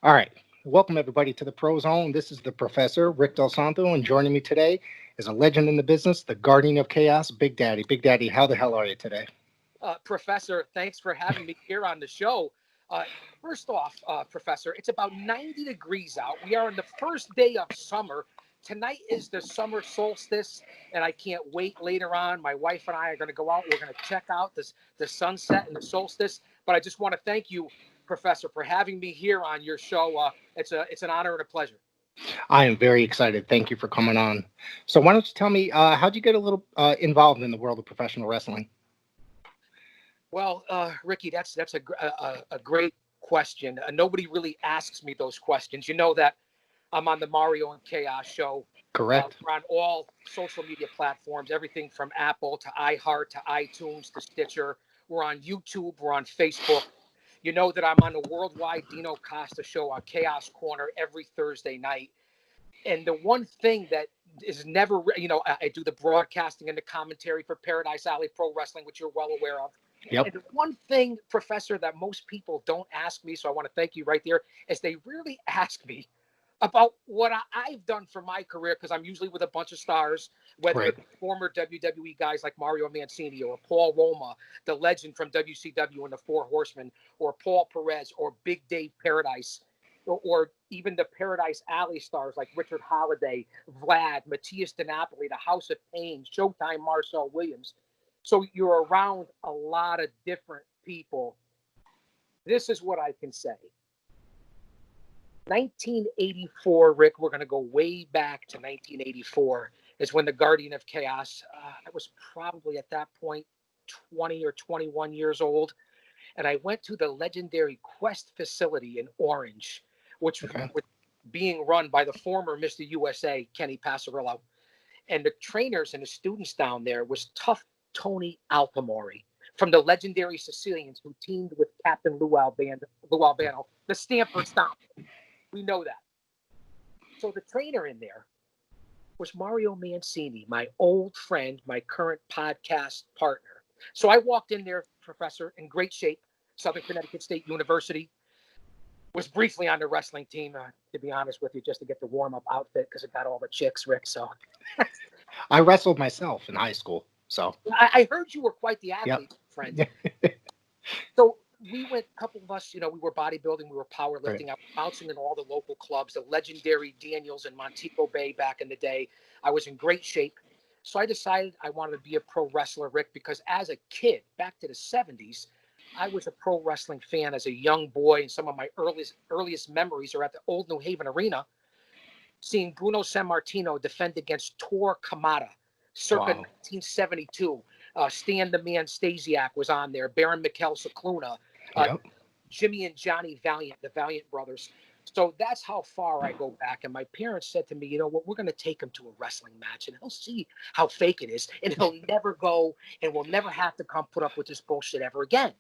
All right. Welcome, everybody, to the Pro Zone. This is the professor, Rick Del Santo, and joining me today is a legend in the business, the guardian of chaos, Big Daddy. Big Daddy, how the hell are you today? Professor, thanks for having me here on the show. Uh, First off, Professor, it's about 90 degrees out. We are on the first day of summer. Tonight is the summer solstice, and I can't wait later on. My wife and I are going to go out. We're going to check out the sunset and the solstice. But I just want to thank you, Professor, for having me here on your show. It's an honor and a pleasure. I am very excited. Thank you for coming on. So, why don't you tell me, how'd you get a little involved in the world of professional wrestling? Well, Ricky, that's a great question. Nobody really asks me those questions. You know that I'm on the Mario and Chaos show. Correct. We're on all social media platforms, everything from Apple to iHeart to iTunes to Stitcher. We're on YouTube. We're on Facebook. You know that I'm on the worldwide Dino Costa show on Chaos Corner every Thursday night. And the one thing that is never, I do the broadcasting and the commentary for Paradise Alley Pro Wrestling, which you're well aware of. Yep. And the one thing, Professor, that most people don't ask me, so I want to thank you right there, is they really ask me about what I've done for my career, because I'm usually with a bunch of stars, whether Right. it's former WWE guys like Mario Mancini or Paul Roma, the legend from WCW and the Four Horsemen, or Paul Perez or Big Dave Paradise, or even the Paradise Alley stars like Richard Holiday, Vlad, Matthias DiNapoli, the House of Pain, Showtime Marcel Williams. So you're around a lot of different people. This is what I can say. 1984, Rick, we're going to go way back to 1984, is when the Guardian of Chaos, I was probably at that point 20 or 21 years old. And I went to the legendary Quest facility in Orange, which Okay. was being run by the former Mr. USA, Kenny Passarillo. And the trainers and the students down there was tough Tony Alpamori from the legendary Sicilians who teamed with Captain Lou Albano, the Stanford Stomp. We know that. So the trainer in there was Mario Mancini, my old friend, my current podcast partner. So I walked in there, Professor, in great shape, Southern Connecticut State University. Was briefly on the wrestling team, to be honest with you, just to get the warm up outfit because it got all the chicks, Rick. So I wrestled myself in high school. So, I heard you were quite the yep. athlete, friend. So we went, a couple of us, we were bodybuilding, we were Right. powerlifting, I was bouncing in all the local clubs, the legendary Daniels and Montego Bay back in the day. I was in great shape. So I decided I wanted to be a pro wrestler, Rick, because as a kid, back to the 70s, I was a pro wrestling fan as a young boy, and some of my earliest memories are at the old New Haven Arena, seeing Bruno Sammartino defend against Tor Kamada circa Wow. 1972. Stan the Man Stasiak was on there, Baron Mikhail Cicluna, uh, Yep. Jimmy and Johnny Valiant, the Valiant brothers. So that's how far I go back. And my parents said to me, you know what, we're going to take him to a wrestling match and he'll see how fake it is. And he'll never go and we'll never have to come put up with this bullshit ever again.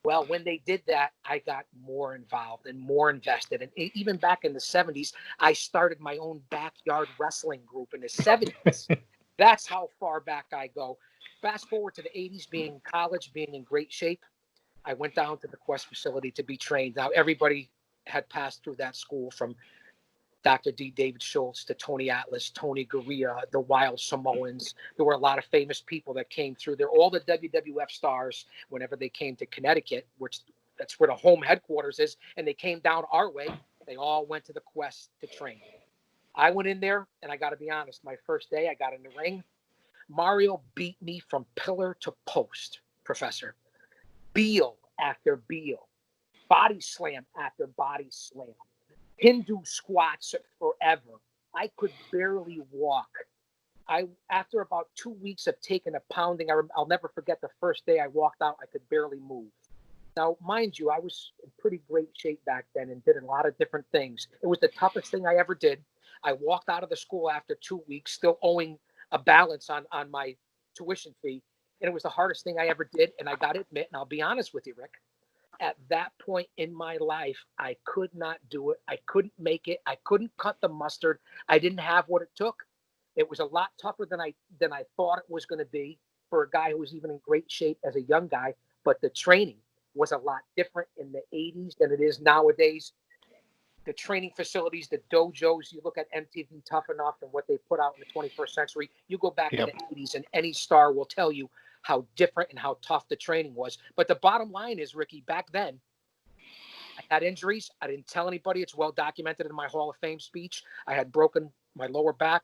Well, when they did that, I got more involved and more invested. And even back in the 70s, I started my own backyard wrestling group in the 70s. That's how far back I go. Fast forward to the 80s, being in college, being in great shape. I went down to the Quest facility to be trained. Now, everybody had passed through that school from Dr. D. David Schultz to Tony Atlas, Tony Gurria, the Wild Samoans. There were a lot of famous people that came through there. All the WWF stars, whenever they came to Connecticut, which that's where the home headquarters is, and they came down our way, they all went to the Quest to train. I went in there, and I got to be honest, my first day, I got in the ring. Mario beat me from pillar to post, Professor. Beal after Beal, body slam after body slam, Hindu squats forever. I could barely walk. After about 2 weeks of taking a pounding, I'll never forget the first day I walked out. I could barely move. Now, mind you, I was in pretty great shape back then and did a lot of different things. It was the toughest thing I ever did. I walked out of the school after 2 weeks, still owing a balance on my tuition fee. And it was the hardest thing I ever did. And I got to admit, and I'll be honest with you, Rick, at that point in my life, I could not do it. I couldn't make it. I couldn't cut the mustard. I didn't have what it took. It was a lot tougher than I thought it was going to be for a guy who was even in great shape as a young guy. But the training was a lot different in the 80s than it is nowadays. the training facilities, the dojos. You look at MTV Tough Enough and what they put out in the 21st century. You go back to Yep. the 80s, and any star will tell you how different and how tough the training was. But the bottom line is, Ricky, back then, I had injuries. I didn't tell anybody. It's well documented in my Hall of Fame speech. I had broken my lower back,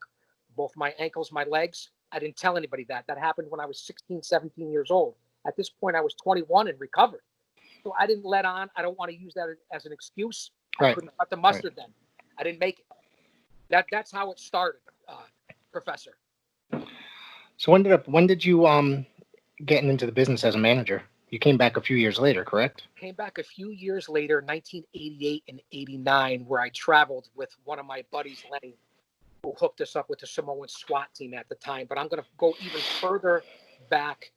both my ankles, my legs. I didn't tell anybody that. That happened when I was 16, 17 years old. At this point, I was 21 and recovered. So I didn't let on. I don't want to use that as an excuse. I Right. couldn't cut the mustard then. I didn't make it. That's how it started, Professor. So when did you get into the business as a manager? You came back a few years later, correct? Came back a few years later, 1988 and 89, where I traveled with one of my buddies, Lenny, who hooked us up with the Samoan SWAT team at the time. But I'm going to go even further back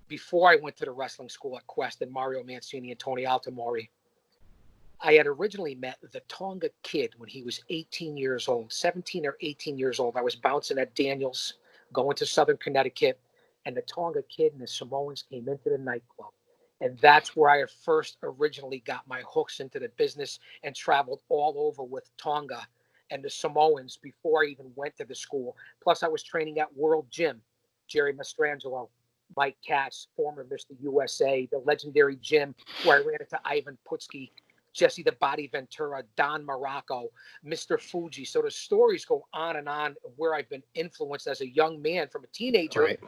before I went to the wrestling school at Quest and Mario Mancini and Tony Altamori. I had originally met the Tonga Kid when he was 18 years old, 17 or 18 years old. I was bouncing at Daniels, going to Southern Connecticut, and the Tonga Kid and the Samoans came into the nightclub. And that's where I first originally got my hooks into the business and traveled all over with Tonga and the Samoans before I even went to the school. Plus, I was training at World Gym, Jerry Mastrangelo, Mike Katz, former Mr. USA, the legendary gym where I ran into Ivan Putski, Jesse the Body Ventura, Don Morocco, Mr. Fuji. So the stories go on and on of where I've been influenced as a young man from a teenager Right.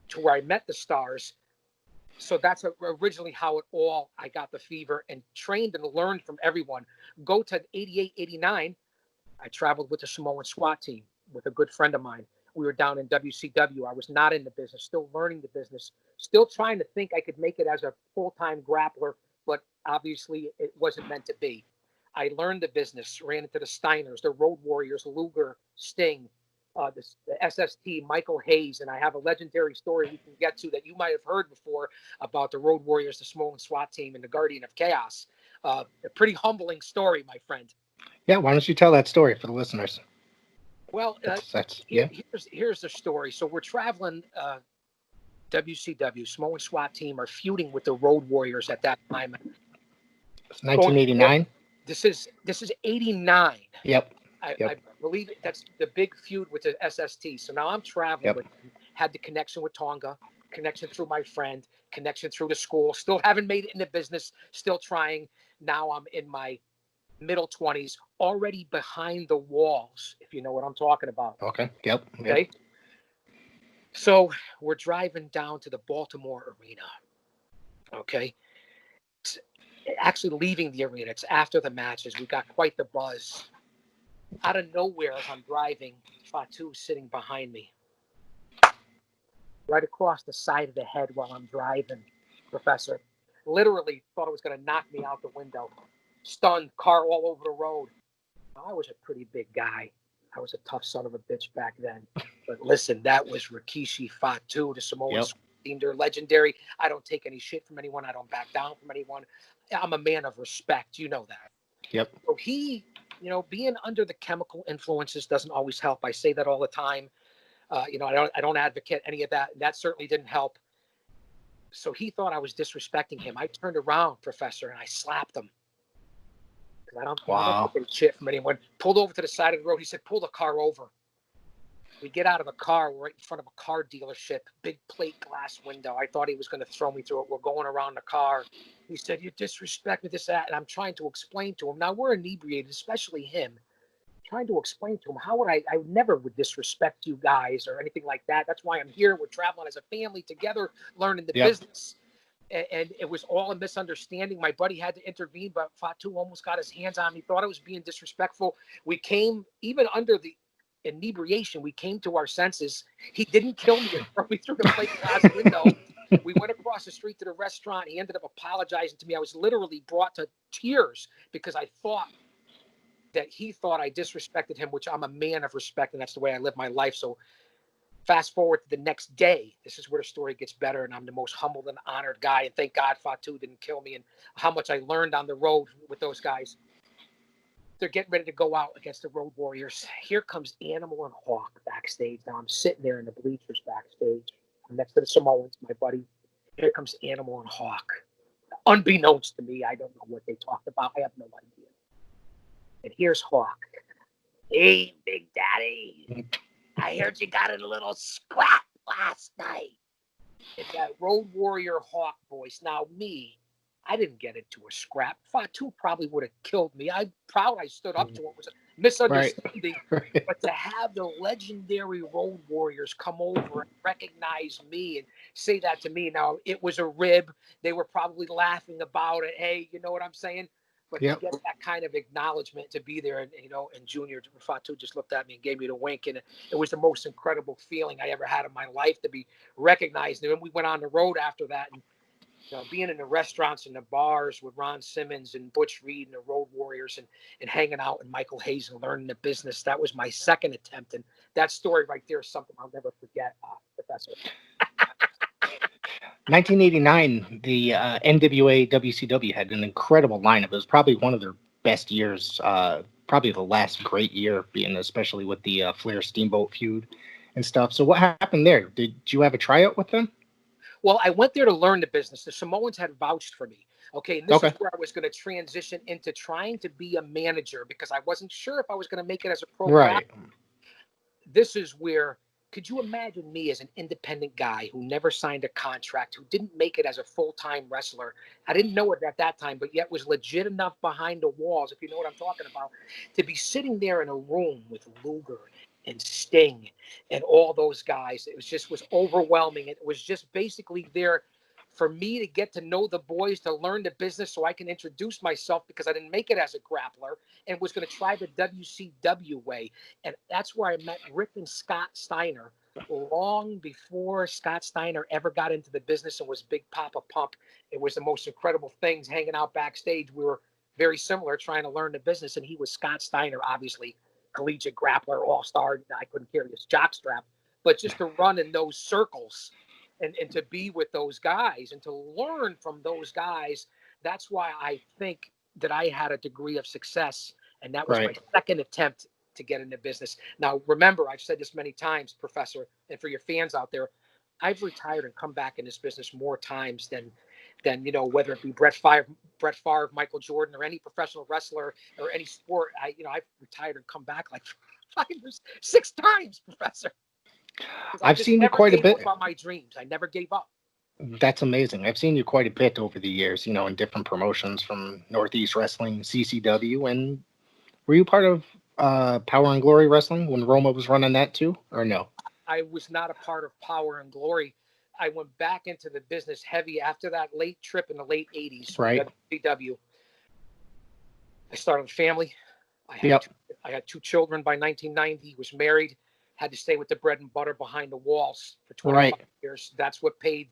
to where I met the stars. So that's originally how I got the fever and trained and learned from everyone. Go to 88, 89. I traveled with the Samoan SWAT team with a good friend of mine. We were down in WCW. I was not in the business, still learning the business, still trying to think I could make it as a full-time grappler, but obviously it wasn't meant to be. I learned the business, ran into the Steiners, the Road Warriors, Luger, Sting, the SST, Michael Hayes, and I have a legendary story we can get to that you might have heard before about the Road Warriors, the Samoan SWAT team, and the Guardian of Chaos. A pretty humbling story, my friend. Yeah. Why don't you tell that story for the listeners? Well, That's yeah. here's the story. So we're traveling. WCW, Samoan SWAT team are feuding with the Road Warriors at that time. It's 1989. This is 89. Yep. I believe that's the big feud with the SST. So now I'm traveling with them, had the connection with Tonga, connection through my friend, connection through the school. Still haven't made it in the business, still trying. Now I'm in my middle 20s, already behind the walls, if you know what I'm talking about. Okay. Yep. Okay. So we're driving down to the Baltimore arena. Okay. Actually leaving the arena. It's after the matches. We got quite the buzz. Out of nowhere, as I'm driving, Fatu sitting behind me, right across the side of the head while I'm driving, Professor. Literally thought it was going to knock me out the window. Stunned, car all over the road. I was a pretty big guy. I was a tough son of a bitch back then. But listen, that was Rikishi Fatu, the Samoan team. They're legendary. I don't take any shit from anyone. I don't back down from anyone. I'm a man of respect. You know that. Yep. So he, being under the chemical influences doesn't always help. I say that all the time. I don't advocate any of that. And that certainly didn't help. So he thought I was disrespecting him. I turned around, Professor, and I slapped him. I don't take shit from anyone. Pulled over to the side of the road. He said, pull the car over. We get out of the car. We're right in front of a car dealership, big plate glass window. I thought he was going to throw me through it. We're going around the car. He said, you disrespect me, this, that. And I'm trying to explain to him. Now, we're inebriated, especially him. Trying to explain to him, how would I never would disrespect you guys or anything like that. That's why I'm here. We're traveling as a family together, learning the business. And it was all a misunderstanding. My buddy had to intervene, but Fatu almost got his hands on me, thought I was being disrespectful. We came, even under the inebriation, we came to our senses. He didn't kill me or throw me through the plate glass window. We went across the street to the restaurant. He ended up apologizing to me. I was literally brought to tears because I thought that he thought I disrespected him, which I'm a man of respect, and that's the way I live my life. So fast forward to the next day, this is where the story gets better, and I'm the most humbled and honored guy. And thank God Fatu didn't kill me, and how much I learned on the road with those guys. They're getting ready to go out against the Road Warriors. Here comes Animal and Hawk backstage. Now I'm sitting there in the bleachers backstage. I'm next to the Samoans, my buddy. Here comes Animal and Hawk. Unbeknownst to me, I don't know what they talked about. I have no idea. And here's Hawk. Hey, Big Daddy, I heard you got in a little scrap last night. It's that Road Warrior Hawk voice. Now, I didn't get into a scrap. Fatu probably would have killed me. I'm proud I stood up to it. It was a Right. misunderstanding. Right. But to have the legendary Road Warriors come over and recognize me and say that to me, now it was a rib. They were probably laughing about it. Hey, you know what I'm saying? But to Yep. get that kind of acknowledgement, to be there, and Junior Fatu just looked at me and gave me the wink, and it was the most incredible feeling I ever had in my life to be recognized. And we went on the road after that, and being in the restaurants and the bars with Ron Simmons and Butch Reed and the Road Warriors, and hanging out with Michael Hayes and learning the business. That was my second attempt. And that story right there is something I'll never forget, Professor. 1989, the NWA WCW had an incredible lineup. It was probably one of their best years, probably the last great year, being especially with the Flair Steamboat feud and stuff. So what happened there? Did you have a tryout with them? Well, I went there to learn the business. The Samoans had vouched for me. Okay. And this is Okay. where I was going to transition into trying to be a manager because I wasn't sure if I was going to make it as a pro Right. This is where, could you imagine me as an independent guy who never signed a contract, who didn't make it as a full-time wrestler? I didn't know it at that time, but yet was legit enough behind the walls, if you know what I'm talking about, to be sitting there in a room with Luger and Sting and all those guys. Was overwhelming. It was just basically there for me to get to know the boys, to learn the business so I can introduce myself because I didn't make it as a grappler and was going to try the WCW way. And that's where I met Rick and Scott Steiner long before Scott Steiner ever got into the business and was Big Papa Pump. It was the most incredible things hanging out backstage. We were very similar trying to learn the business. And he was Scott Steiner, obviously, collegiate grappler, all-star. I couldn't carry his jockstrap. But just to run in those circles and to be with those guys and to learn from those guys, that's why I think that I had a degree of success. And that was my Right. second attempt to get into business. Now, remember, I've said this many times, Professor, and for your fans out there, I've retired and come back in this business more times than whether it be Brett Favre, Michael Jordan, or any professional wrestler or any sport. I've retired and come back like 5 or 6 times, Professor. Because I I've just seen you never quite a gave bit. up on my dreams. I never gave up. That's amazing. I've seen you quite a bit over the years, in different promotions from Northeast Wrestling, CCW, and were you part of Power and Glory Wrestling when Roma was running that too, or no? I was not a part of Power and Glory. I went back into the business heavy after that late trip in the late 80s with Right. WCW. I started a family. I had Yep. two, I had 2 children by 1990. Was married. Had to stay with the bread and butter behind the walls for 25 Right. years. That's what paid.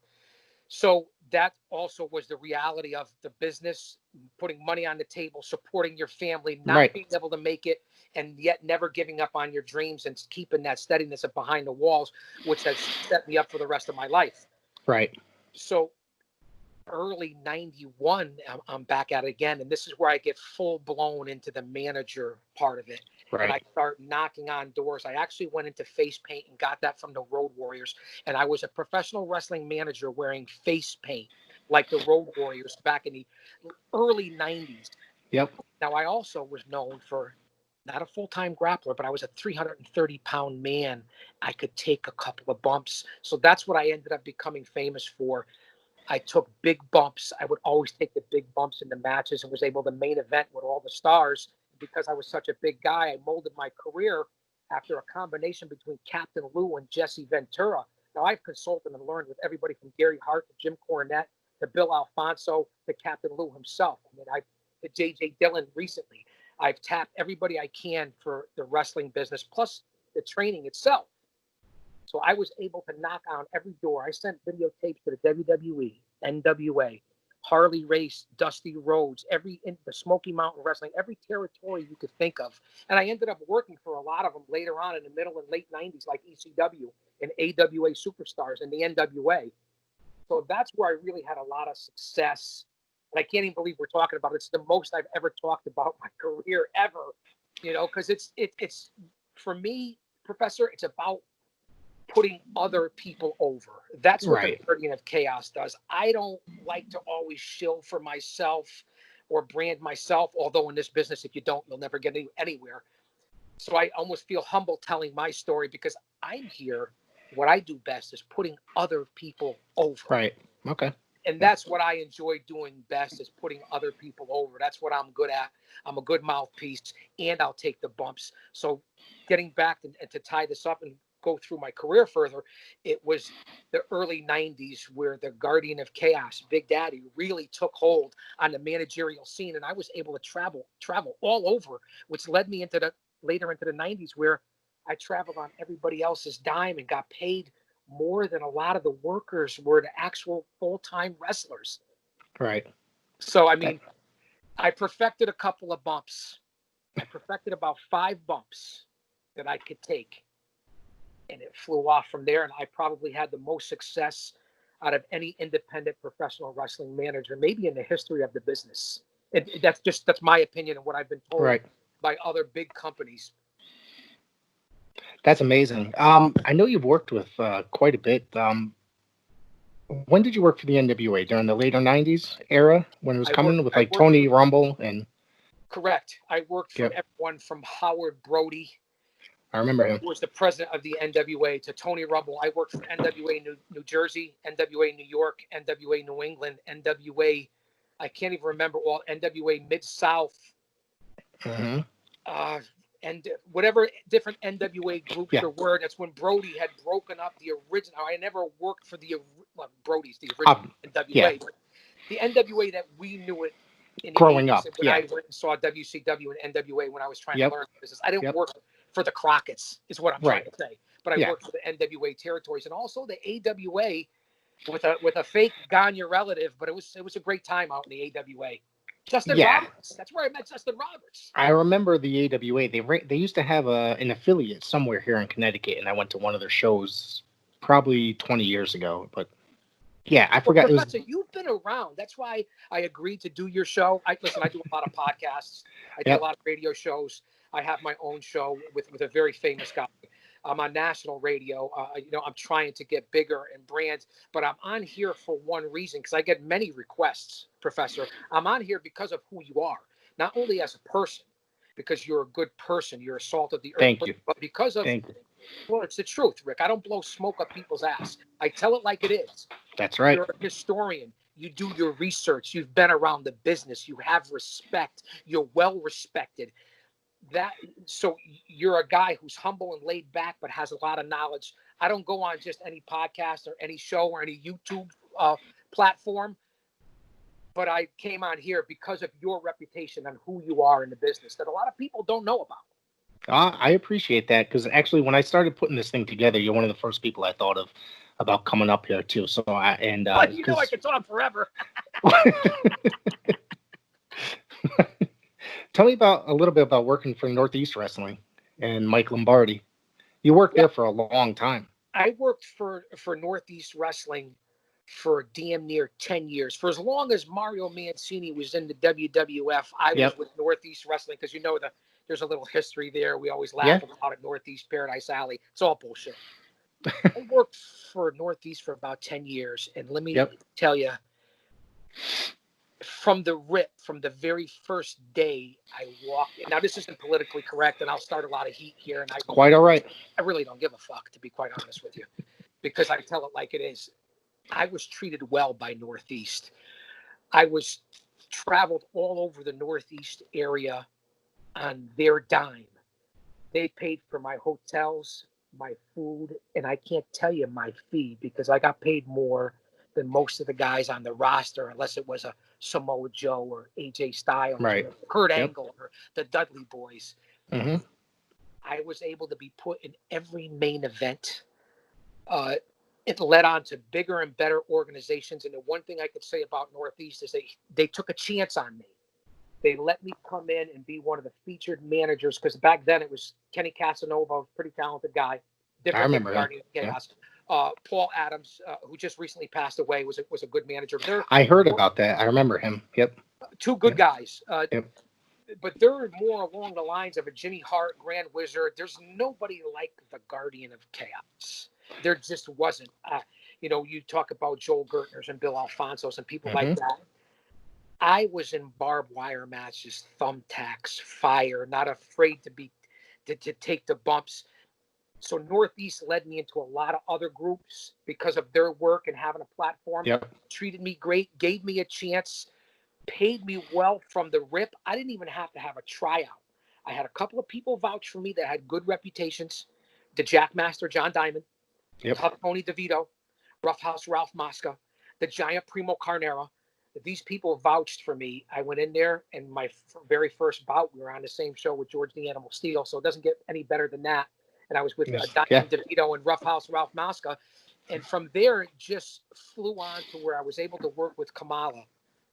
So that also was the reality of the business, putting money on the table, supporting your family, not Right. being able to make it, and yet never giving up on your dreams and keeping that steadiness of behind the walls, which has set me up for the rest of my life. Right. So early 91, I'm back at it again. And this is where I get full blown into the manager part of it. And I Right. start knocking on doors. I actually went into face paint and got that from the Road Warriors. And I was a professional wrestling manager wearing face paint like the Road Warriors back in the early 90s. Yep. Now, I also was known for not a full-time grappler, but I was a 330-pound man. I could take a couple of bumps. So that's what I ended up becoming famous for. I took big bumps. I would always take the big bumps in the matches and was able to main event with all the stars because I was such a big guy. I molded my career after a combination between Captain Lou and Jesse Ventura. Now, I've consulted and learned with everybody from Gary Hart to Jim Cornette to Bill Alfonso to Captain Lou himself. I mean, to J.J. Dillon recently. I've tapped everybody I can for the wrestling business, plus the training itself. So I was able to knock on every door. I sent videotapes to the WWE, NWA, Harley Race, Dusty Rhodes, the Smoky Mountain Wrestling, every territory you could think of. And I ended up working for a lot of them later on in the middle and late 90s, like ECW and AWA Superstars and the NWA. So that's where I really had a lot of success. And I can't even believe we're talking about it. It's the most I've ever talked about my career ever, because it's for me, Professor, it's about putting other people over. That's what the Right. Guardian of Chaos does. I don't like to always shill for myself or brand myself. Although in this business, if you don't, you'll never get anywhere. So I almost feel humble telling my story because I'm here. What I do best is putting other people over. Right. Okay. And that's what I enjoy doing best is putting other people over. That's what I'm good at. I'm a good mouthpiece, and I'll take the bumps. So getting back to tie this up and go through my career further, it was the early 90s where the Guardian of Chaos, Big Daddy, really took hold on the managerial scene. And I was able to travel all over, which led me into the later into the 90s where I traveled on everybody else's dime and got paid more than a lot of the workers were the actual full-time wrestlers. Right. So, I mean, I perfected a couple of bumps. I perfected about 5 bumps that I could take. And it flew off from there. And I probably had the most success out of any independent professional wrestling manager, maybe in the history of the business. That's my opinion and what I've been told Right. by other big companies. That's amazing. I know you've worked with quite a bit. When did you work for the NWA? During the later '90s era when it was coming with like Tony Rumble and. Correct. I worked for Yep. everyone from Howard Brody, I remember him. who was the president of the NWA, to Tony Rumble. I worked for NWA New Jersey, NWA New York, NWA New England, NWA. I can't even remember all NWA Mid South. Mm-hmm. And whatever different NWA groups Yeah. there were. That's when Brody had broken up the original. I never worked for Brody's the original NWA, yeah. but the NWA that we knew it in the Growing 80s, up, when yeah. I went and saw WCW and NWA when I was trying Yep. to learn business. I didn't Yep. work for the Crockett's, is what I'm trying Right. to say. But I Yeah. worked for the NWA territories and also the AWA with a fake Gagne relative. But it was a great time out in the AWA. Justin Yeah. Roberts. That's where I met Justin Roberts. I remember the AWA. They used to have an affiliate somewhere here in Connecticut, and I went to one of their shows probably 20 years ago. But yeah, I forgot. Professor, you've been around. That's why I agreed to do your show. I do a lot of podcasts. I do Yep. a lot of radio shows. I have my own show with a very famous guy. I'm on national radio. I'm trying to get bigger and brand, but I'm on here for one reason because I get many requests, Professor. I'm on here because of who you are, not only as a person, because you're a good person, you're a salt of the earth, Thank you. but because of, Thank you. well, it's the truth, Rick. I don't blow smoke up people's ass. I tell it like it is. That's right. You're a historian. You do your research. You've been around the business. You have respect. You're well respected. So you're a guy who's humble and laid back, but has a lot of knowledge. I don't go on just any podcast or any show or any YouTube platform, but I came on here because of your reputation and who you are in the business that a lot of people don't know about. I appreciate that because actually, when I started putting this thing together, you're one of the first people I thought of about coming up here too. So I could talk forever. Tell me a little bit about working for Northeast Wrestling and Mike Lombardi. You worked there for a long time. I worked for Northeast Wrestling for damn near 10 years. For as long as Mario Mancini was in the WWF, I was with Northeast Wrestling because there's a little history there. We always laugh about it, Northeast Paradise Alley. It's all bullshit. I worked for Northeast for about 10 years, and let me tell you, from the very first day I walked in. Now, this isn't politically correct, and I'll start a lot of heat here. And quite all right. I really don't give a fuck, to be quite honest with you, because I tell it like it is. I was treated well by Northeast. I was traveled all over the Northeast area on their dime. They paid for my hotels, my food, and I can't tell you my fee because I got paid more than most of the guys on the roster, unless it was a Samoa Joe or AJ Styles or Kurt Angle or the Dudley Boys. Mm-hmm. I was able to be put in every main event. It led on to bigger and better organizations. And the one thing I could say about Northeast is they took a chance on me. They let me come in and be one of the featured managers because back then it was Kenny Casanova, a pretty talented guy. I remember him. Chaos. Paul Adams, who just recently passed away, was a good manager. I heard about that. I remember him. Yep. Two good guys. But they're more along the lines of a Jimmy Hart, Grand Wizard. There's nobody like the Guardian of Chaos. There just wasn't. You talk about Joel Gertners and Bill Alfonso's and people like that. I was in barbed wire matches, thumbtacks, fire, not afraid to take the bumps. So Northeast led me into a lot of other groups because of their work and having a platform. Yep. Treated me great, gave me a chance, paid me well from the rip. I didn't even have to have a tryout. I had a couple of people vouch for me that had good reputations. The Jackmaster John Diamond, Yep. Tough Tony DeVito, Roughhouse Ralph Mosca, the Giant Primo Carnera. These people vouched for me. I went in there, and my very first bout, we were on the same show with George the Animal Steele, so it doesn't get any better than that. And I was with Yeah. Diamond DeVito and Roughhouse Ralph Mosca. And from there, it just flew on to where I was able to work with Kamala,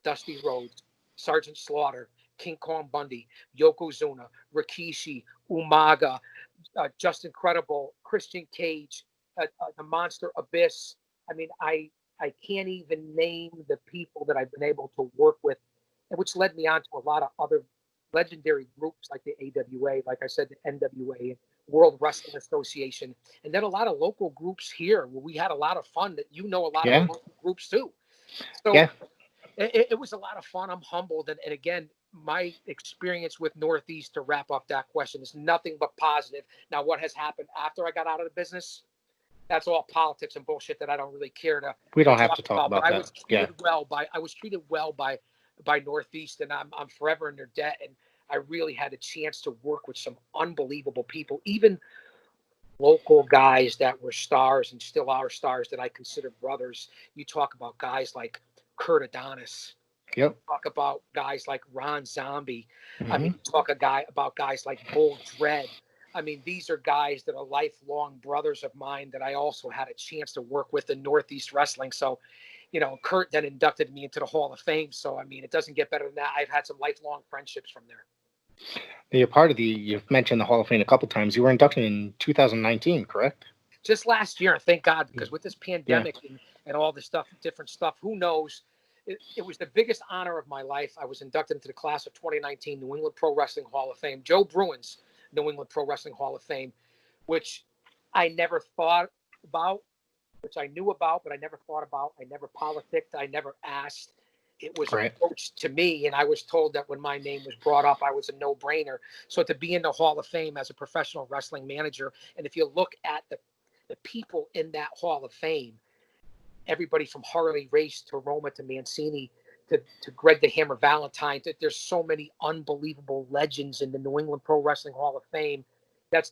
Dusty Rhodes, Sergeant Slaughter, King Kong Bundy, Yokozuna, Rikishi, Umaga, Just Incredible, Christian Cage, the Monster Abyss. I mean, I can't even name the people that I've been able to work with, which led me on to a lot of other legendary groups like the AWA, like I said, the NWA, World Wrestling Association, and then a lot of local groups here where we had a lot of fun. That you know a lot of the Yeah. local groups too. So Yeah. it was a lot of fun. I'm humbled, and again, my experience with Northeast, to wrap up that question, is nothing but positive. Now, what has happened after I got out of the business? That's all politics and bullshit that I don't really care We to don't have talk to talk about. But about that. Yeah. I was treated well by Northeast, and I'm forever in their debt. And I really had a chance to work with some unbelievable people, even local guys that were stars and still are stars that I consider brothers. You talk about guys like Kurt Adonis. Yep. Talk about guys like Ron Zombie. I Hmm. mean, talk about guys like Bull Dread. I mean, these are guys that are lifelong brothers of mine that I also had a chance to work with in Northeast Wrestling. So, Kurt then inducted me into the Hall of Fame. So, I mean, it doesn't get better than that. I've had some lifelong friendships from there. You're part of the. You've mentioned the Hall of Fame a couple times. You were inducted in 2019, correct? Just last year, thank God, because with this Yeah. pandemic and all this stuff, different stuff, who knows? It was the biggest honor of my life. I was inducted into the class of 2019 New England Pro Wrestling Hall of Fame, Joe Bruin's New England Pro Wrestling Hall of Fame, which I never thought about, which I knew about, but I never thought about. I never politicked. I never asked. It was Right. approached to me, and I was told that when my name was brought up, I was a no-brainer. So to be in the Hall of Fame as a professional wrestling manager, and if you look at the people in that Hall of Fame, everybody from Harley Race to Roma to Mancini to Greg the Hammer Valentine. There's so many unbelievable legends in the New England Pro Wrestling Hall of Fame. That's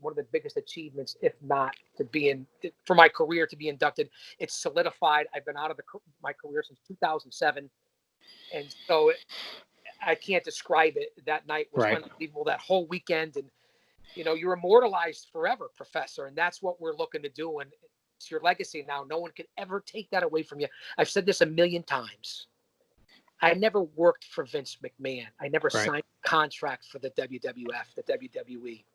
one of the biggest achievements, if not to be in, for my career to be inducted. It's solidified. I've been out of my career since 2007. And so I can't describe it. That night was Right. unbelievable, that whole weekend. And, you're immortalized forever, Professor. And that's what we're looking to do. And it's your legacy now. No one can ever take that away from you. I've said this a million times. I never worked for Vince McMahon. I never Right. signed a contract for the WWF, the WWE.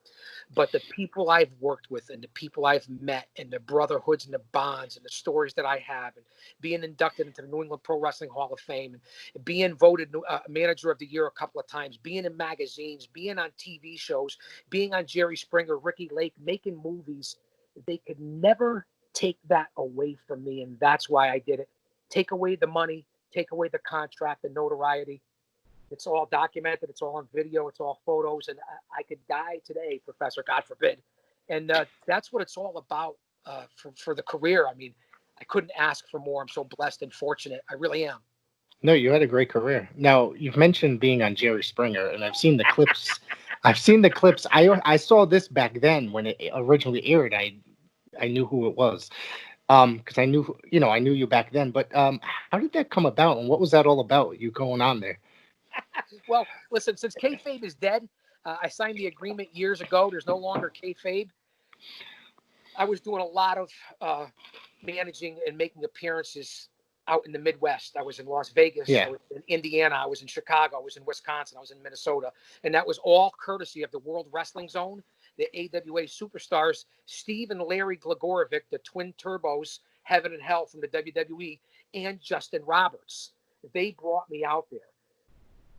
But the people I've worked with and the people I've met and the brotherhoods and the bonds and the stories that I have, and being inducted into the New England Pro Wrestling Hall of Fame, and being voted Manager of the Year a couple of times, being in magazines, being on TV shows, being on Jerry Springer, Ricky Lake, making movies, they could never take that away from me. And that's why I did it. Take away the money, take away the contract, the notoriety. It's all documented. It's all on video. It's all photos. And I could die today, Professor, God forbid. And that's what it's all about for the career. I mean, I couldn't ask for more. I'm so blessed and fortunate. I really am. No, you had a great career. Now, you've mentioned being on Jerry Springer, and I've seen the clips. I've seen the clips. I saw this back then when it originally aired. I knew who it was. Because I knew you back then. But how did that come about, and what was that all about? You going on there? Well, listen, since kayfabe is dead, I signed the agreement years ago. There's no longer kayfabe. I was doing a lot of managing and making appearances out in the Midwest. I was in Las Vegas, I Yeah. was in Indiana, I was in Chicago, I was in Wisconsin, I was in Minnesota, and that was all courtesy of the World Wrestling Zone, the AWA superstars, Steve and Larry Glagorovic, the twin turbos, heaven and hell from the WWE, and Justin Roberts. They brought me out there.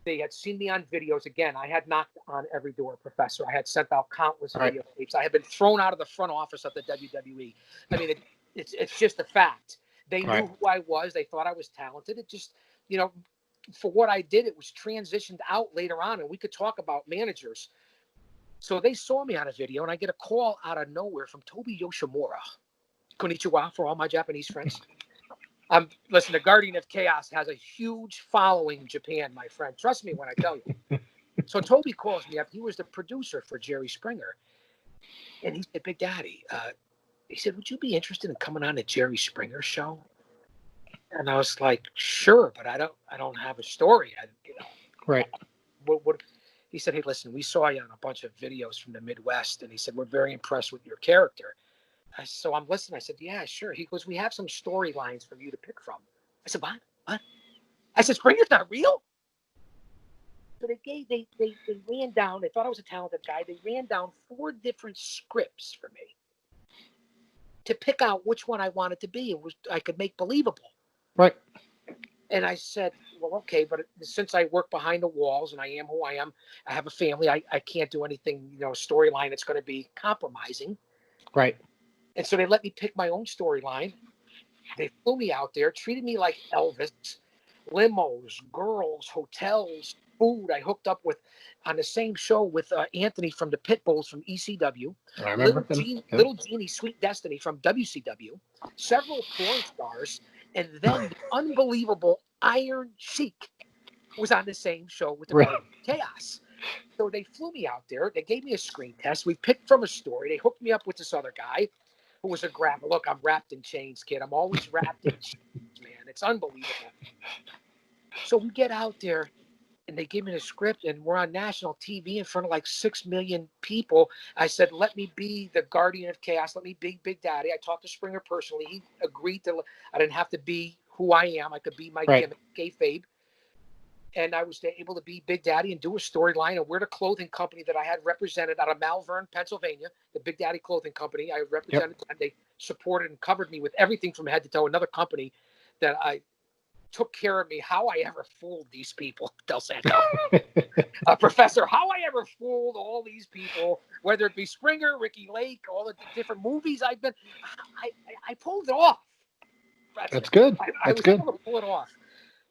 They had seen me on videos. Again, I had knocked on every door, Professor. I had sent out countless Right. videotapes. I had been thrown out of the front office of the WWE. I mean, it's just a fact. They Right. knew who I was. They thought I was talented. It just, you know, for what I did, it was transitioned out later on, and we could talk about managers. So they saw me on a video, and I get a call out of nowhere from Tobi Yoshimura. Konnichiwa for all my Japanese friends. Listen, the Guardian of Chaos has a huge following in Japan, my friend. Trust me when I tell you. So Toby calls me up. He was the producer for Jerry Springer. And he said, Big Daddy, he said, would you be interested in coming on a Jerry Springer show? And I was like, sure, but I don't have a story. Right. What? He said, hey, listen, we saw you on a bunch of videos from the Midwest. And he said, we're very impressed with your character. So I'm listening. I said, yeah, sure. He goes, we have some storylines for you to pick from. I said, what? What? I said, Springer's not real? So they ran down. They thought I was a talented guy. They ran down 4 different scripts for me to pick out which one I wanted to be and I could make believable. Right. And I said, well, okay, but since I work behind the walls and I am who I am, I have a family, I can't do anything, storyline that's going to be compromising. Right. And so they let me pick my own storyline. They flew me out there, treated me like Elvis, limos, girls, hotels, food. I hooked up with on the same show with Anthony from the Pitbulls from ECW, I remember Little Genie, Sweet Destiny from WCW, several porn stars, and then the unbelievable Iron Sheik was on the same show with the Guardian of Chaos. So they flew me out there. They gave me a screen test. We picked from a story. They hooked me up with this other guy who was a grabber. Look, I'm wrapped in chains, kid. I'm always wrapped in chains, man. It's unbelievable. So we get out there, and they give me the script, and we're on national TV in front of like 6 million people. I said, let me be the Guardian of Chaos. Let me be Big Daddy. I talked to Springer personally. He agreed to, I didn't have to be who I am. I could be my gimmick, kayfabe. And I was able to be Big Daddy and do a storyline. And we're the clothing company that I had represented out of Malvern, Pennsylvania, the Big Daddy Clothing Company. I represented, and they supported and covered me with everything from head to toe. Another company that I took care of me. How I ever fooled these people, Del Santo. Professor, how I ever fooled all these people, whether it be Springer, Ricky Lake, all the different movies I've been, I pulled it off. That's good. I was able to pull it off.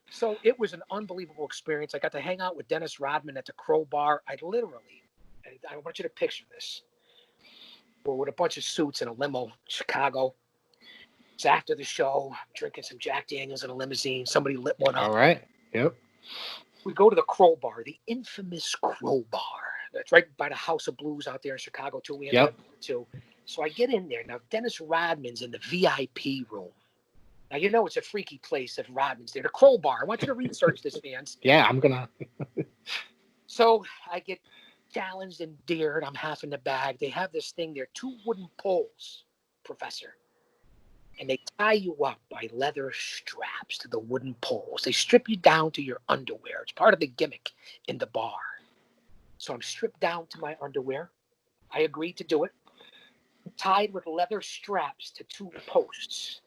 So it was an unbelievable experience. I got to hang out with Dennis Rodman at the Crowbar. I want you to picture this. We're with a bunch of suits in a limo, Chicago. It's after the show, drinking some Jack Daniels in a limousine. Somebody lit one up. All right. Yep. We go to the Crowbar, the infamous Crowbar. That's right by the House of Blues out there in Chicago, too. We ended up too. So I get in there. Now, Dennis Rodman's in the VIP room. Now, it's a freaky place if Rodman's there. The Crowbar. I want you to research this, fans. Yeah, I'm going to. So I get challenged and dared. I'm half in the bag. They have this thing there, 2 wooden poles, Professor. And they tie you up by leather straps to the wooden poles. They strip you down to your underwear. It's part of the gimmick in the bar. So I'm stripped down to my underwear. I agreed to do it. Tied with leather straps to 2 posts.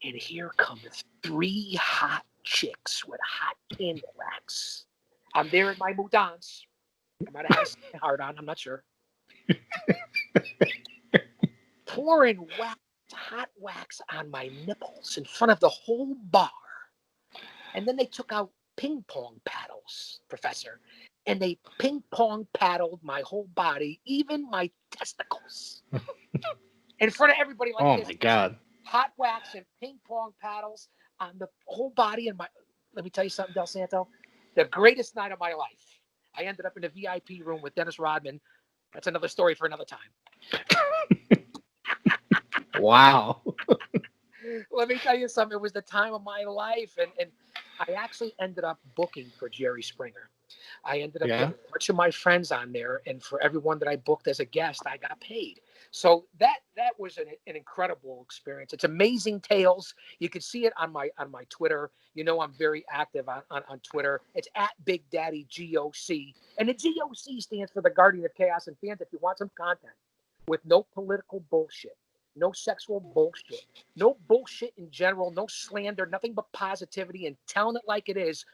And here come 3 hot chicks with hot candle wax. I'm there in my moudons. I might have had a heart on. I'm not sure. Pouring hot wax on my nipples in front of the whole bar. And then they took out ping pong paddles, Professor. And they ping pong paddled my whole body, even my testicles. In front of everybody like this. Oh, my God. Hot wax and ping pong paddles on the whole body. And let me tell you something, Del Santo. The greatest night of my life. I ended up in a VIP room with Dennis Rodman. That's another story for another time. Wow. Let me tell you something. It was the time of my life. And I actually ended up booking for Jerry Springer. I ended up getting a bunch of my friends on there. And for everyone that I booked as a guest, I got paid. So that was an incredible experience. It's amazing tales. You can see it on my Twitter. I'm very active on Twitter. It's at Big Daddy GOC. And the GOC stands for the Guardian of Chaos. And fans, if you want some content with no political bullshit, no sexual bullshit, no bullshit in general, no slander, nothing but positivity and telling it like it is,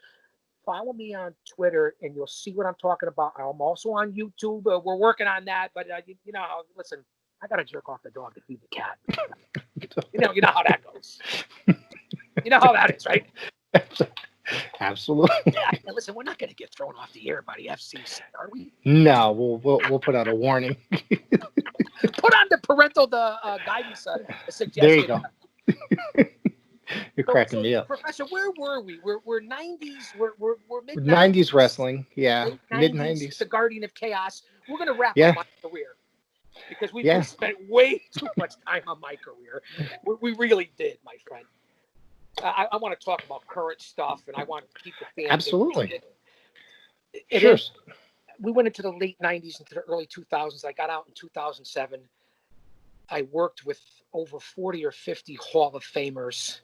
follow me on Twitter and you'll see what I'm talking about. I'm also on YouTube. We're working on that. But, listen, I got to jerk off the dog to feed the cat. You know how that goes. You know how that is, right? Absolutely. Yeah, listen, we're not going to get thrown off the air by the FCC, are we? No, we'll put out a warning. Put on the parental guidance There you suggested. go. You're So, cracking me up. Professor, where were we? We're 90s. We're mid 90s 90s, wrestling. Yeah. late Mid 90s. 90s. The Guardian of Chaos. We're going to wrap up Yeah. my career because we Yeah. spent way too much time on my career. We really did, my friend. I want to talk about current stuff, and I want to keep the fans Absolutely. interested. It Sure. is. We went into the late 90s into the early 2000s. I got out in 2007. I worked with over 40 or 50 Hall of Famers.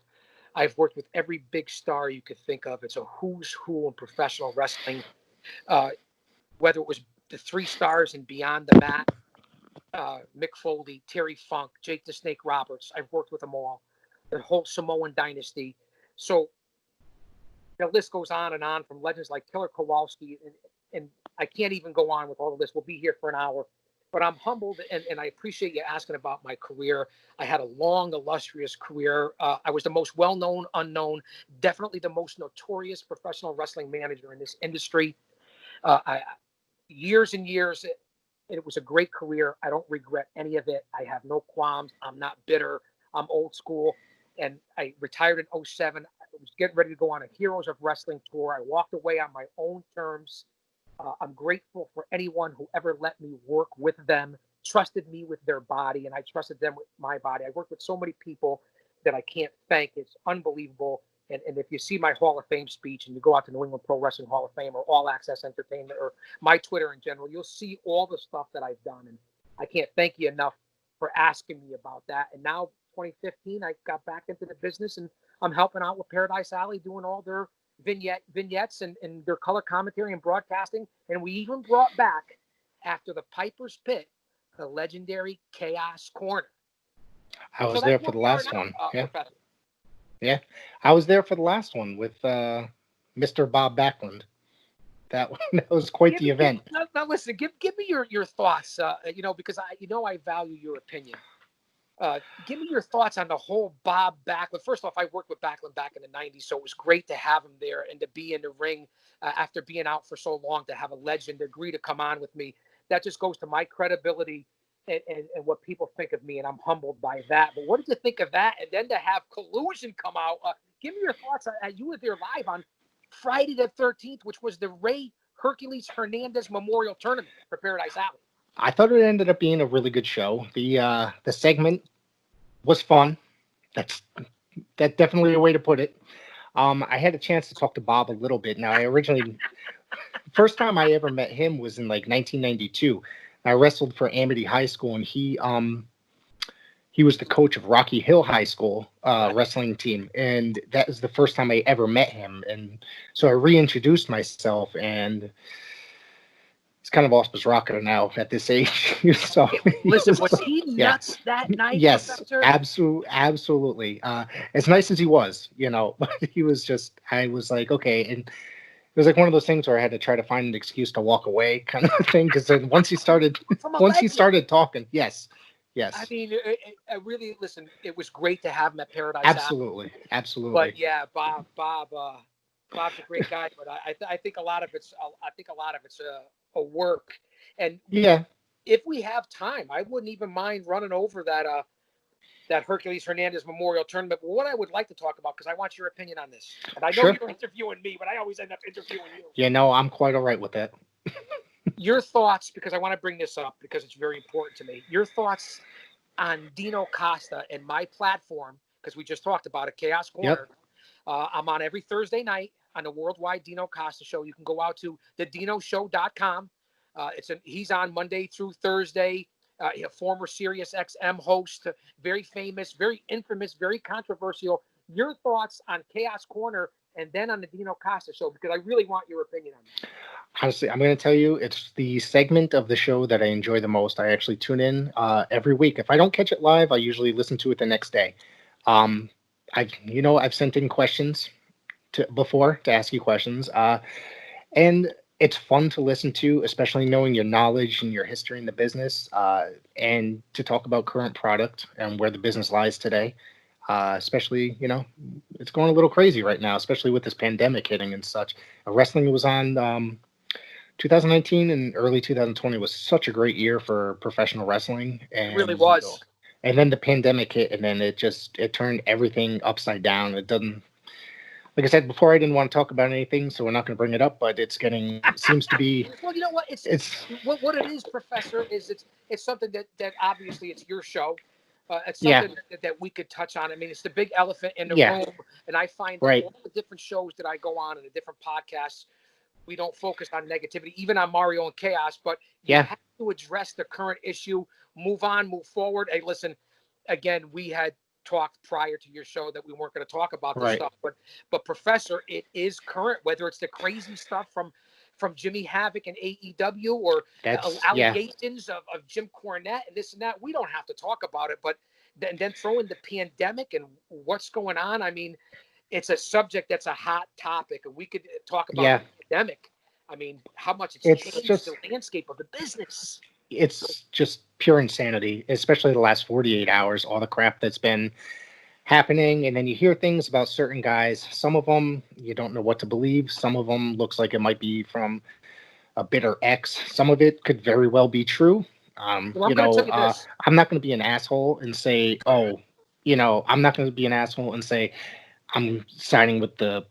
I've worked with every big star you could think of. It's a who's who in professional wrestling. Uh, whether it was the three stars and beyond the mat, Mick Foley, Terry Funk, Jake the Snake Roberts. I've worked with them all. The whole Samoan dynasty. So the list goes on and on, from legends like Killer Kowalski, and I can't even go on with all the list. We'll be here for an hour. But I'm humbled, and I appreciate you asking about my career. I had a long, illustrious career. I was the most well-known, unknown, definitely the most notorious professional wrestling manager in this industry. Years and years, it was a great career. I don't regret any of it. I have no qualms. I'm not bitter. I'm old school. And I retired in 07. I was getting ready to go on a Heroes of Wrestling tour. I walked away on my own terms. I'm grateful for anyone who ever let me work with them, trusted me with their body, and I trusted them with my body. I worked with so many people that I can't thank. It's unbelievable. And if you see my Hall of Fame speech and you go out to New England Pro Wrestling Hall of Fame or All Access Entertainment or my Twitter in general, you'll see all the stuff that I've done. And I can't thank you enough for asking me about that. And now, 2015, I got back into the business, and I'm helping out with Paradise Alley, doing all their vignettes and their color commentary and broadcasting. And we even brought back, after the Piper's Pit, the legendary Chaos Corner. I So was that's there for where the we are last now, one. Yeah. Professor. Yeah. I was there for the last one with Mr. Bob Backlund. That was quite the event. Now listen, give me your thoughts. Because I value your opinion. Give me your thoughts on the whole Bob Backlund. First off, I worked with Backlund back in the 90s, so it was great to have him there and to be in the ring after being out for so long, to have a legend agree to come on with me. That just goes to my credibility and what people think of me, and I'm humbled by that. But what did you think of that? And then to have Collusion come out, give me your thoughts. You were there live on Friday the 13th, which was the Ray Hercules Hernandez Memorial Tournament for Paradise Alley. I thought it ended up being a really good show. The segment was fun. That's definitely a way to put it. I had a chance to talk to Bob a little bit. Now, first time I ever met him was in like 1992. I wrestled for Amity High School, and he was the coach of Rocky Hill High School wrestling team, and that was the first time I ever met him. And so I reintroduced myself, and he's kind of off his rocker now at this age. So listen, was he nuts that night? Yes, Professor? absolutely. As nice as he was, he was just. I was like, okay, and it was like one of those things where I had to try to find an excuse to walk away, kind of thing. Because then once he started talking, yes. I mean, I really listen. It was great to have him at Paradise. Absolutely. But yeah, Bob's a great guy. But I think a lot of it's a work. And yeah, if we have time, I wouldn't even mind running over that Hercules Hernandez Memorial Tournament. But what I would like to talk about, because I want your opinion on this, and I know you're interviewing me, but I always end up interviewing you. Yeah, no, I'm quite all right with that. Your thoughts, because I want to bring this up because it's very important to me. Your thoughts on Dino Costa and my platform, because we just talked about it, Chaos Corner. Yep. I'm on every Thursday night on the Worldwide Dino Costa Show. You can go out to thedinoshow.com. He's on Monday through Thursday. A former Sirius XM host, very famous, very infamous, very controversial. Your thoughts on Chaos Corner and then on the Dino Costa Show, because I really want your opinion on it. Honestly, I'm going to tell you, it's the segment of the show that I enjoy the most. I actually tune in every week. If I don't catch it live, I usually listen to it the next day. I've sent in questions before to ask you questions, and it's fun to listen to, especially knowing your knowledge and your history in the business, and to talk about current product and where the business lies today. Especially, it's going a little crazy right now, especially with this pandemic hitting and such. Wrestling was on 2019 and early 2020 was such a great year for professional wrestling, It really and was. then the pandemic hit, and then it turned everything upside down. It doesn't, like I said before, I didn't want to talk about anything, so we're not going to bring it up. But seems to be, Well, you know what? it's What it is, Professor, is it's something that obviously it's your show. It's yeah, something that we could touch on. I mean, it's the big elephant in the yeah, room, and I find that right, all the different shows that I go on and the different podcasts, we don't focus on negativity, even on Mario and Chaos. But you yeah, have to address the current issue, move on, move forward. Hey, listen, again, we had talked prior to your show that we weren't going to talk about this right. stuff, but Professor, it is current. Whether it's the crazy stuff from Jimmy Havoc and AEW or Yeah, allegations of Jim Cornette and this and that, we don't have to talk about it. But then throw in the pandemic and what's going on. I mean, it's a subject that's a hot topic, and we could talk about yeah. the pandemic. I mean, how much it's It's changed just the landscape of the business. it's just pure insanity, especially the last 48 hours. All the crap that's been happening, and then you hear things about certain guys. Some of them you don't know what to believe. Some of them looks like it might be from a bitter ex. Some of it could very well be true. Well, I'm going to tell you this. I'm not going to be an asshole and say, oh, I'm not going to be an asshole and say I'm siding with the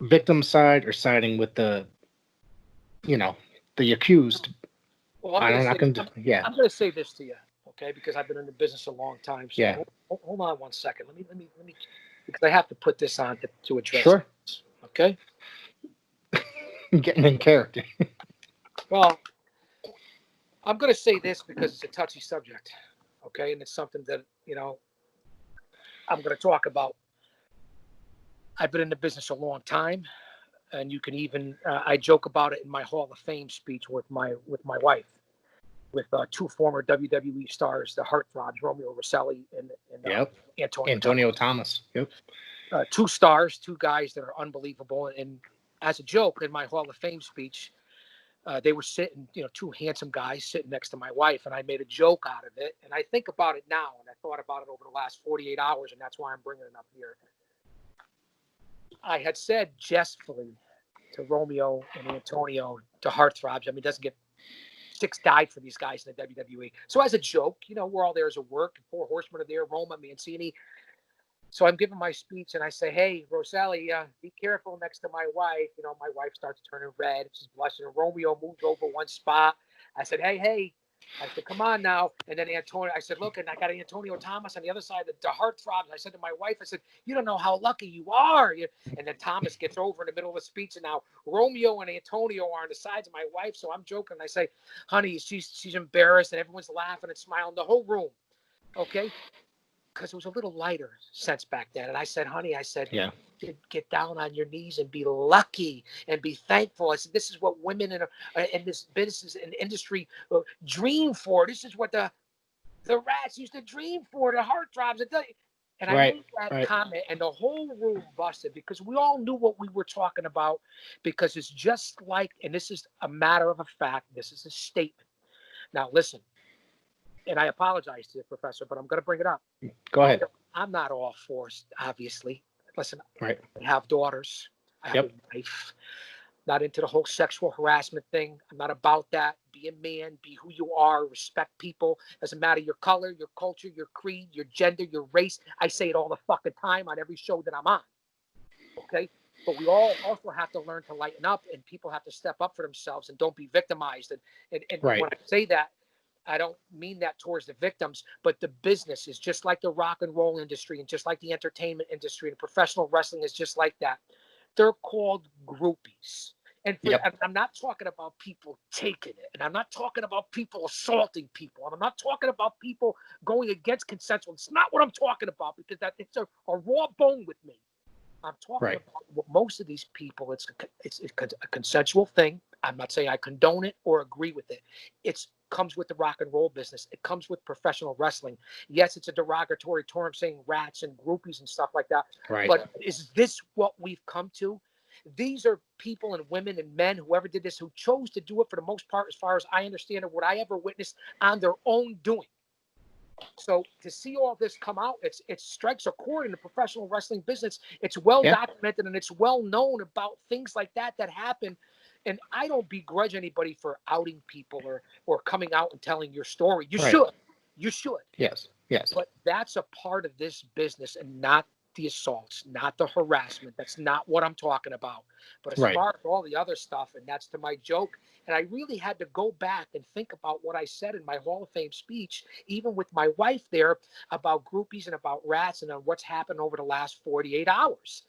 victim side or siding with you know, the accused. Well, I'm going to I'm not say going to, yeah, I'm going to say this to you, okay? Because I've been in the business a long time. So yeah, hold on one second. Let me, because I have to put this on to address sure. this, okay? Getting in character. Well, I'm going to say this because it's a touchy subject, okay? And it's something that I'm going to talk about. I've been in the business a long time, and you can even I joke about it in my Hall of Fame speech with my wife, with two former WWE stars, the Heartthrobs, Romeo Rosselli and Yep. Antonio Antonio Thomas. Thomas. Yep. Two stars, two guys that are unbelievable. And as a joke in my Hall of Fame speech, they were sitting, two handsome guys sitting next to my wife, and I made a joke out of it. And I think about it now, and I thought about it over the last 48 hours, and that's why I'm bringing it up here. I had said jestfully to Romeo and Antonio, to Heartthrobs. I mean, it doesn't get six died for these guys in the WWE. So as a joke, we're all there as a work. Four Horsemen are there, Roma, Mancini. So I'm giving my speech and I say, hey, Rosselli, be careful next to my wife. My wife starts turning red. She's blushing. Romeo moves over one spot. I said, hey. I said, come on now. And then I said, look, and I got Antonio Thomas on the other side of the Heartthrobs. I said to my wife, I said, you don't know how lucky you are. And then Thomas gets over in the middle of the speech. And now Romeo and Antonio are on the sides of my wife. So I'm joking. I say, honey, she's embarrassed. And everyone's laughing and smiling, the whole room. Okay. Because it was a little lighter sense back then. And I said, honey, Yeah. get down on your knees and be lucky and be thankful. I said, this is what women in this business and industry dream for. This is what the rats used to dream for, the Heartthrobs. And I Right. made that Right. comment, and the whole room busted because we all knew what we were talking about. Because it's just like, and this is a matter of a fact, this is a statement. Now, listen, and I apologize to you, Professor, but I'm going to bring it up. Go ahead. I'm not all for, obviously. Listen, Right. I have daughters. I have a Yep. wife. Not into the whole sexual harassment thing. I'm not about that. Be a man. Be who you are. Respect people. Doesn't matter your color, your culture, your creed, your gender, your race. I say it all the fucking time on every show that I'm on. Okay? But we all also have to learn to lighten up, and people have to step up for themselves and don't be victimized. And Right. when I say that, I don't mean that towards the victims, but the business is just like the rock and roll industry and just like the entertainment industry, and professional wrestling is just like that. They're called groupies. Yep. And I'm not talking about people taking it. And I'm not talking about people assaulting people. And I'm not talking about people going against consensual. It's not what I'm talking about because it's a raw bone with me. I'm talking Right. about what most of these people, it's a consensual thing. I'm not saying I condone it or agree with it. It comes with the rock and roll business. It comes with professional wrestling. Yes, it's a derogatory term saying rats and groupies and stuff like that. Right. But is this what we've come to? These are people and women and men, whoever did this, who chose to do it for the most part, as far as I understand it, what I ever witnessed on their own doing. So to see all this come out, it strikes a chord in the professional wrestling business. It's well Yeah. documented and it's well known about things like that happen. And I don't begrudge anybody for outing people or coming out and telling your story. You Right. should. You should. Yes. Yes. But that's a part of this business and not the assaults, not the harassment. That's not what I'm talking about. But as Right. far as all the other stuff, and that's to my joke, and I really had to go back and think about what I said in my Hall of Fame speech, even with my wife there, about groupies and about rats and on what's happened over the last 48 hours.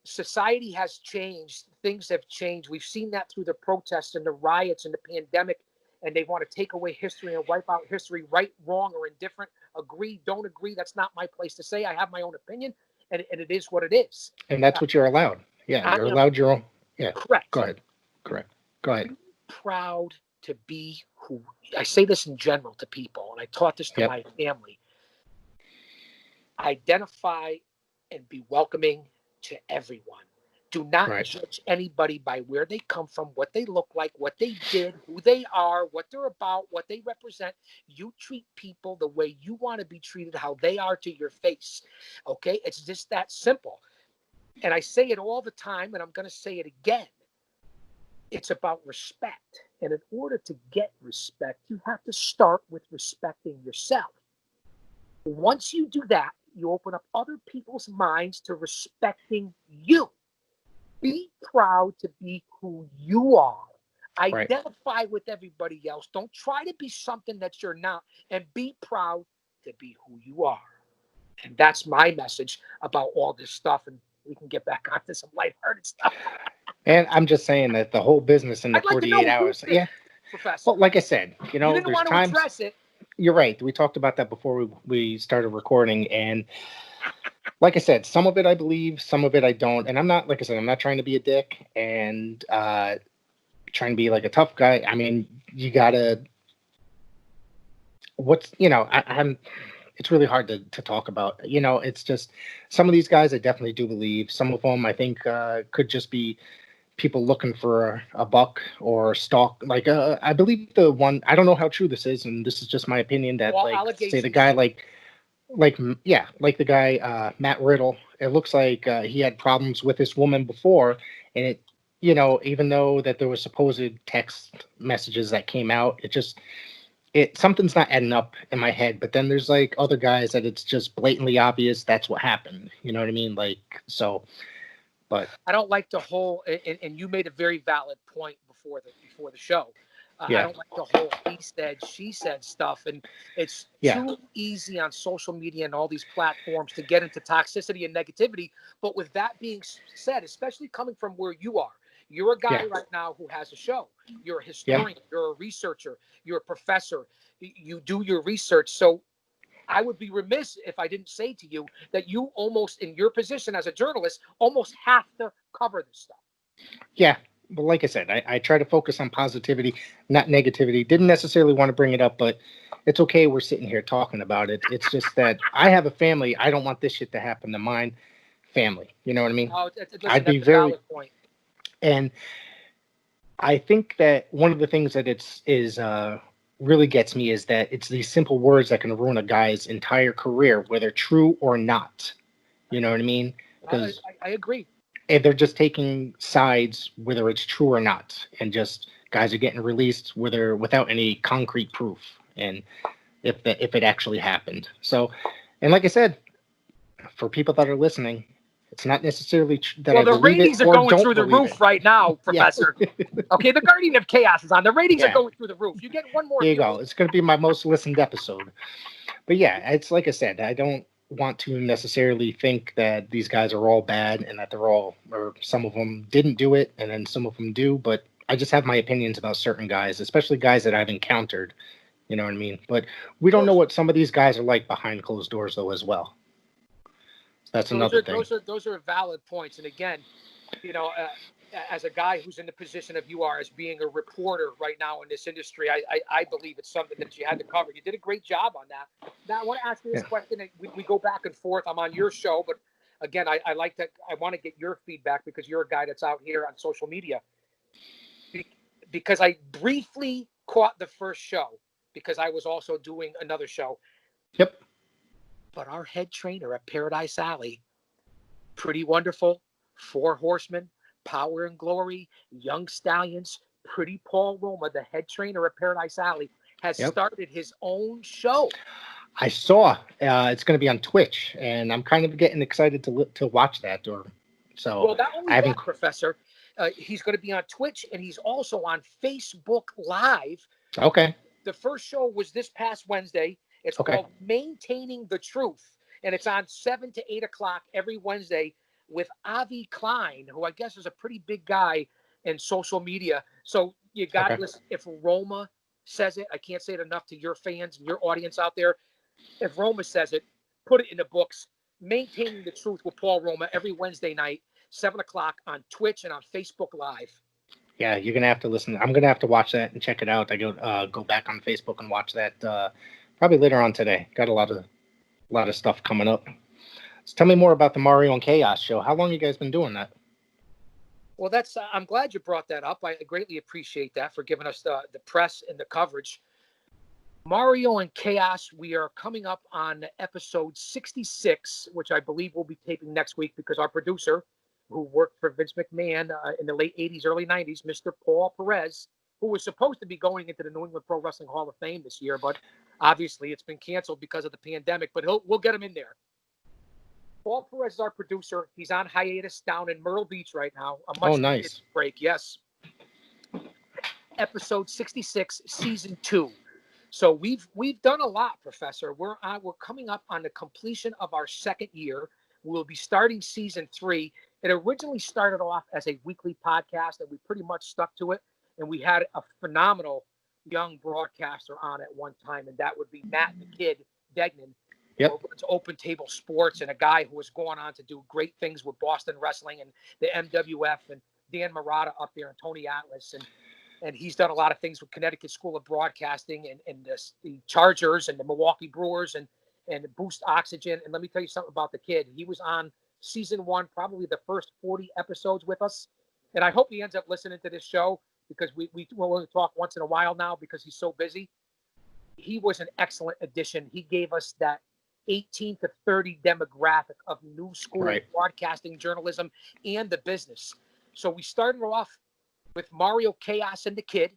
Society has changed. Things have changed. We've seen that through the protests and the riots and the pandemic. And they want to take away history and wipe out history, right, wrong, or indifferent. Agree, don't agree. That's not my place to say. I have my own opinion, and it is what it is. And that's Uh, what you're allowed. Yeah, I you're am allowed your own. Yeah. Go correct. ahead. Correct. Go ahead. Be proud to be who I say this in general to people, and I taught this to Yep. my family. Identify and be welcoming to everyone. Do not Right. judge anybody by where they come from, what they look like, what they did, who they are, what they're about, what they represent. You treat people the way you want to be treated, how they are to your face. Okay? It's just that simple. And I say it all the time, and I'm going to say it again. It's about respect. And in order to get respect, you have to start with respecting yourself. Once you do that, you open up other people's minds to respecting you. Be proud to be who you are. Right. Identify with everybody else. Don't try to be something that you're not, and be proud to be who you are. And that's my message about all this stuff. And we can get back onto some lighthearted stuff. And I'm just saying that the whole business in the I'd like to know 48 what you hours. think, Yeah. Professor. Well, like I said, You didn't there's want to times. address it. You're right. We talked about that before we started recording. And like I said, some of it I believe, some of it I don't. And I'm not, like I said, I'm not trying to be a dick and trying to be like a tough guy. I mean, you gotta, I'm, it's really hard to talk about. It's just some of these guys I definitely do believe. Some of them I think could just be people looking for a buck or stalk. Like I believe the one, I don't know how true this is, and this is just my opinion, that All like say the allegations. guy like the guy Matt Riddle. It looks like he had problems with this woman before, and it even though that there was supposed text messages that came out, it something's not adding up in my head. But then there's like other guys that it's just blatantly obvious that's what happened. You know what I mean? Like so, but I don't like the whole, and you made a very valid point before the show. I yeah, don't like the whole he said, she said stuff, and it's yeah, too easy on social media and all these platforms to get into toxicity and negativity. But with that being said, especially coming from where you are, you're a yeah, guy right now who has a show. You're a yeah. historian. You're a researcher. You're a professor. You do your research. So I would be remiss if I didn't say to you that you almost, in your position as a journalist, almost have to cover this stuff. Yeah, but like I said, I try to focus on positivity, not negativity. Didn't necessarily want to bring it up, but it's okay. We're sitting here talking about it. It's just that I have a family. I don't want this shit to happen to mine family. You know what I mean? Oh, listen, I'd be that's a very, valid point. and I think that one of the things that really gets me is that it's these simple words that can ruin a guy's entire career, whether true or not. You know what I mean? Because I agree. and they're just taking sides whether it's true or not, and just guys are getting released without any concrete proof, and if it actually happened. So, and like I said, for people that are listening, it's not necessarily that Well, I the believe it ratings are or going don't through the believe it. roof right now, Yeah, Professor. Okay, the Guardian of Chaos is on. The ratings are yeah, going through the roof. You get one more there you view. go. It's going to be my most listened episode. But yeah, it's like I said, I don't want to necessarily think that these guys are all bad and that they're all, or some of them didn't do it and then some of them do. But I just have my opinions about certain guys, especially guys that I've encountered. You know what I mean? But we don't know what some of these guys are like behind closed doors, though, as well. That's Those another are thing. valid points. And again, you know, as a guy who's in the position of you are as being a reporter right now in this industry, I believe it's something that you had to cover. You did a great job on that. Now I want to ask you this Yeah. question. We go back and forth. I'm on your show, but again, I like that. I want to get your feedback because you're a guy that's out here on social media. Because I briefly caught the first show because I was also doing another show. Yep. But our head trainer at Paradise Alley, Pretty Wonderful, Four Horsemen, Power and Glory, Young Stallions, Pretty Paul Roma, the head trainer at Paradise Alley, has Yep. started his own show. I saw it's going to be on Twitch, and I'm kind of getting excited to watch that. Or so Well, not I only haven't. that, Professor, he's going to be on Twitch and he's also on Facebook Live. Okay. The first show was this past Wednesday. It's Okay. called Maintaining the Truth, and it's on 7 to 8 o'clock every Wednesday with Avi Klein, who I guess is a pretty big guy in social media. So you got to Okay. listen. If Roma says it, I can't say it enough to your fans and your audience out there. If Roma says it, put it in the books. Maintaining the Truth with Paul Roma every Wednesday night, 7 o'clock on Twitch and on Facebook Live. Yeah, you're gonna have to listen. I'm gonna have to watch that and check it out. I go back on Facebook and watch that probably later on today. Got a lot of stuff coming up. So tell me more about the Mario and Chaos show. How long you guys been doing that? Well, I'm glad you brought that up. I greatly appreciate that for giving us the press and the coverage. Mario and Chaos, we are coming up on episode 66, which I believe we'll be taping next week because our producer, who worked for Vince McMahon in the late 80s, early 90s, Mr. Paul Perez, who was supposed to be going into the New England Pro Wrestling Hall of Fame this year, but obviously it's been canceled because of the pandemic, but we'll get him in there. Paul Perez is our producer. He's on hiatus down in Myrtle Beach right now. A much Nice. break, yes. Episode 66, season 2. So we've done a lot, Professor. We're coming up on the completion of our second year. We'll be starting season 3. It originally started off as a weekly podcast, and we pretty much stuck to it. And we had a phenomenal young broadcaster on at one time, and that would be Matt the Kid Degnan. Yep. It's Open Table Sports, and a guy who was going on to do great things with Boston Wrestling and the MWF, and Dan Murata up there, and Tony Atlas, and he's done a lot of things with Connecticut School of Broadcasting and the Chargers and the Milwaukee Brewers and Boost Oxygen. And let me tell you something about the kid. He was on season 1, probably the first 40 episodes with us. And I hope he ends up listening to this show because we'll only talk once in a while now because he's so busy. He was an excellent addition. He gave us that 18 to 30 demographic of new school broadcasting journalism and the business. So we started off with Mario Chaos and the Kid,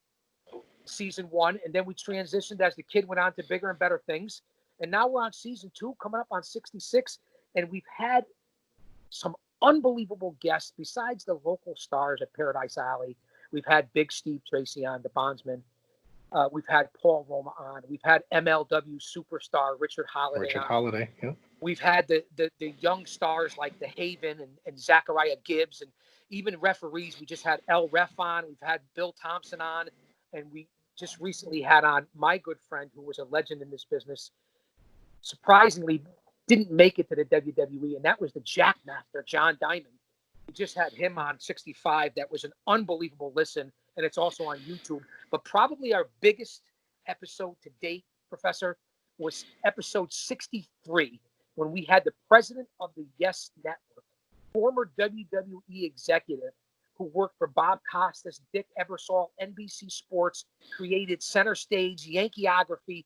season 1, and then we transitioned as the Kid went on to bigger and better things. And now we're on season 2, coming up on 66, and we've had some unbelievable guests besides the local stars at Paradise Alley. We've had Big Steve Tracy on, the Bondsman. We've had Paul Roma on. We've had MLW superstar Richard Holiday on. Yeah. We've had the young stars like The Haven and Zachariah Gibbs, and even referees. We just had El Ref on. We've had Bill Thompson on. And we just recently had on my good friend who was a legend in this business. Surprisingly, didn't make it to the WWE, and that was the Jackmaster, John Diamond. We just had him on 65. That was an unbelievable listen, and it's also on YouTube. But probably our biggest episode to date, Professor, was episode 63, when we had the president of the Yes Network, former WWE executive who worked for Bob Costas, Dick Ebersol, NBC Sports, created Center Stage, Yankeeography,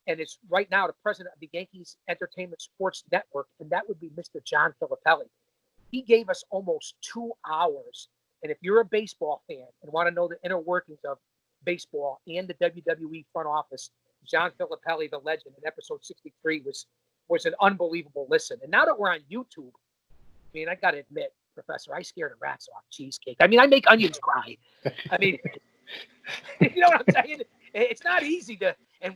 and is right now the president of the Yankees Entertainment Sports Network, and that would be Mr. John Filippelli. He gave us almost 2 hours. And if you're a baseball fan and want to know the inner workings of baseball and the WWE front office, John Filippelli, the legend, in episode 63 was an unbelievable listen. And now that we're on YouTube, I mean, I got to admit, Professor, I scared the rats off cheesecake. I mean, I make onions cry. I mean, you know what I'm saying? It's not easy to, and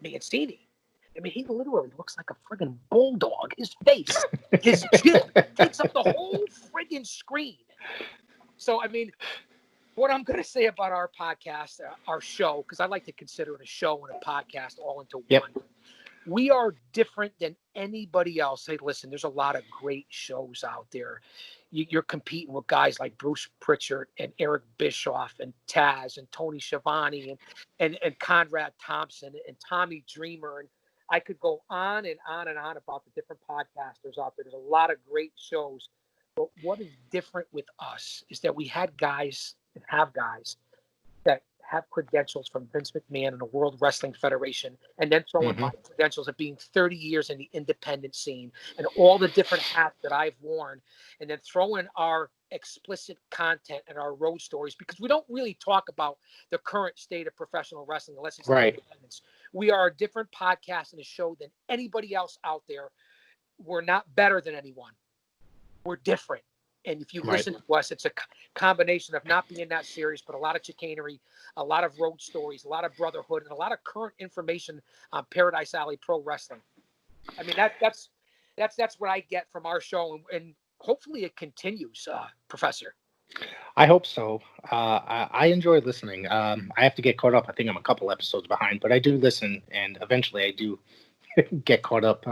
Mancini, I mean, he literally looks like a friggin' bulldog. His face, his chin takes up the whole friggin' screen. So, I mean, what I'm going to say about our podcast, our show, because I like to consider it a show and a podcast all into one. We are different than anybody else. Hey, listen, there's a lot of great shows out there. You're competing with guys like Bruce Pritchard and Eric Bischoff and Taz and Tony Schiavone and Conrad Thompson and Tommy Dreamer. And I could go on and on and on about the different podcasters out there. There's a lot of great shows. But what is different with us is that we had guys and have guys that have credentials from Vince McMahon and the World Wrestling Federation, and then throw in Hmm. my credentials of being 30 years in the independent scene and all the different hats that I've worn, and then throw in our explicit content and our road stories, because we don't really talk about the current state of professional wrestling unless it's the Right. independents. We are a different podcast and a show than anybody else out there. We're not better than anyone. We're different. And if you Right. listen to us, it's a combination of not being that serious, but a lot of chicanery, a lot of road stories, a lot of brotherhood, and a lot of current information on Paradise Alley Pro Wrestling. I mean, that's what I get from our show, and hopefully it continues, Professor. I hope so. I enjoy listening. I have to get caught up. I think I'm a couple episodes behind, but I do listen, and eventually I do get caught up.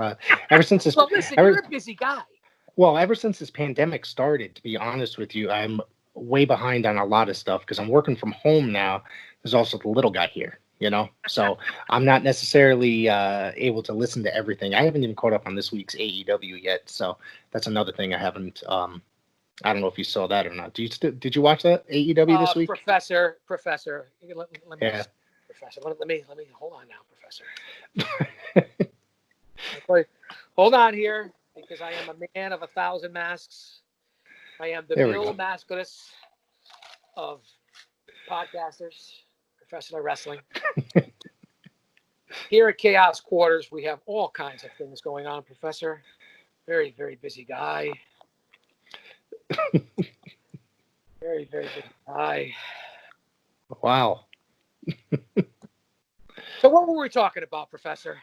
Ever since this, Well, listen, ever, you're a busy guy. well, ever since this pandemic started, to be honest with you, I'm way behind on a lot of stuff because I'm working from home now. There's also the little guy here, so I'm not necessarily able to listen to everything. I haven't even caught up on this week's AEW yet, so that's another thing I haven't. I don't know if you saw that or not. Did you watch that AEW this week? Professor, let me Yeah. just, Professor, let me hold on now, Professor. Hold on here, because I am a man of 1,000 masks. I am the There we Bill go. Mascaris of podcasters, professional wrestling. Here at Chaos Quarters, we have all kinds of things going on, Professor. Very, very busy guy. Very, very busy guy. Wow. So what were we talking about, Professor?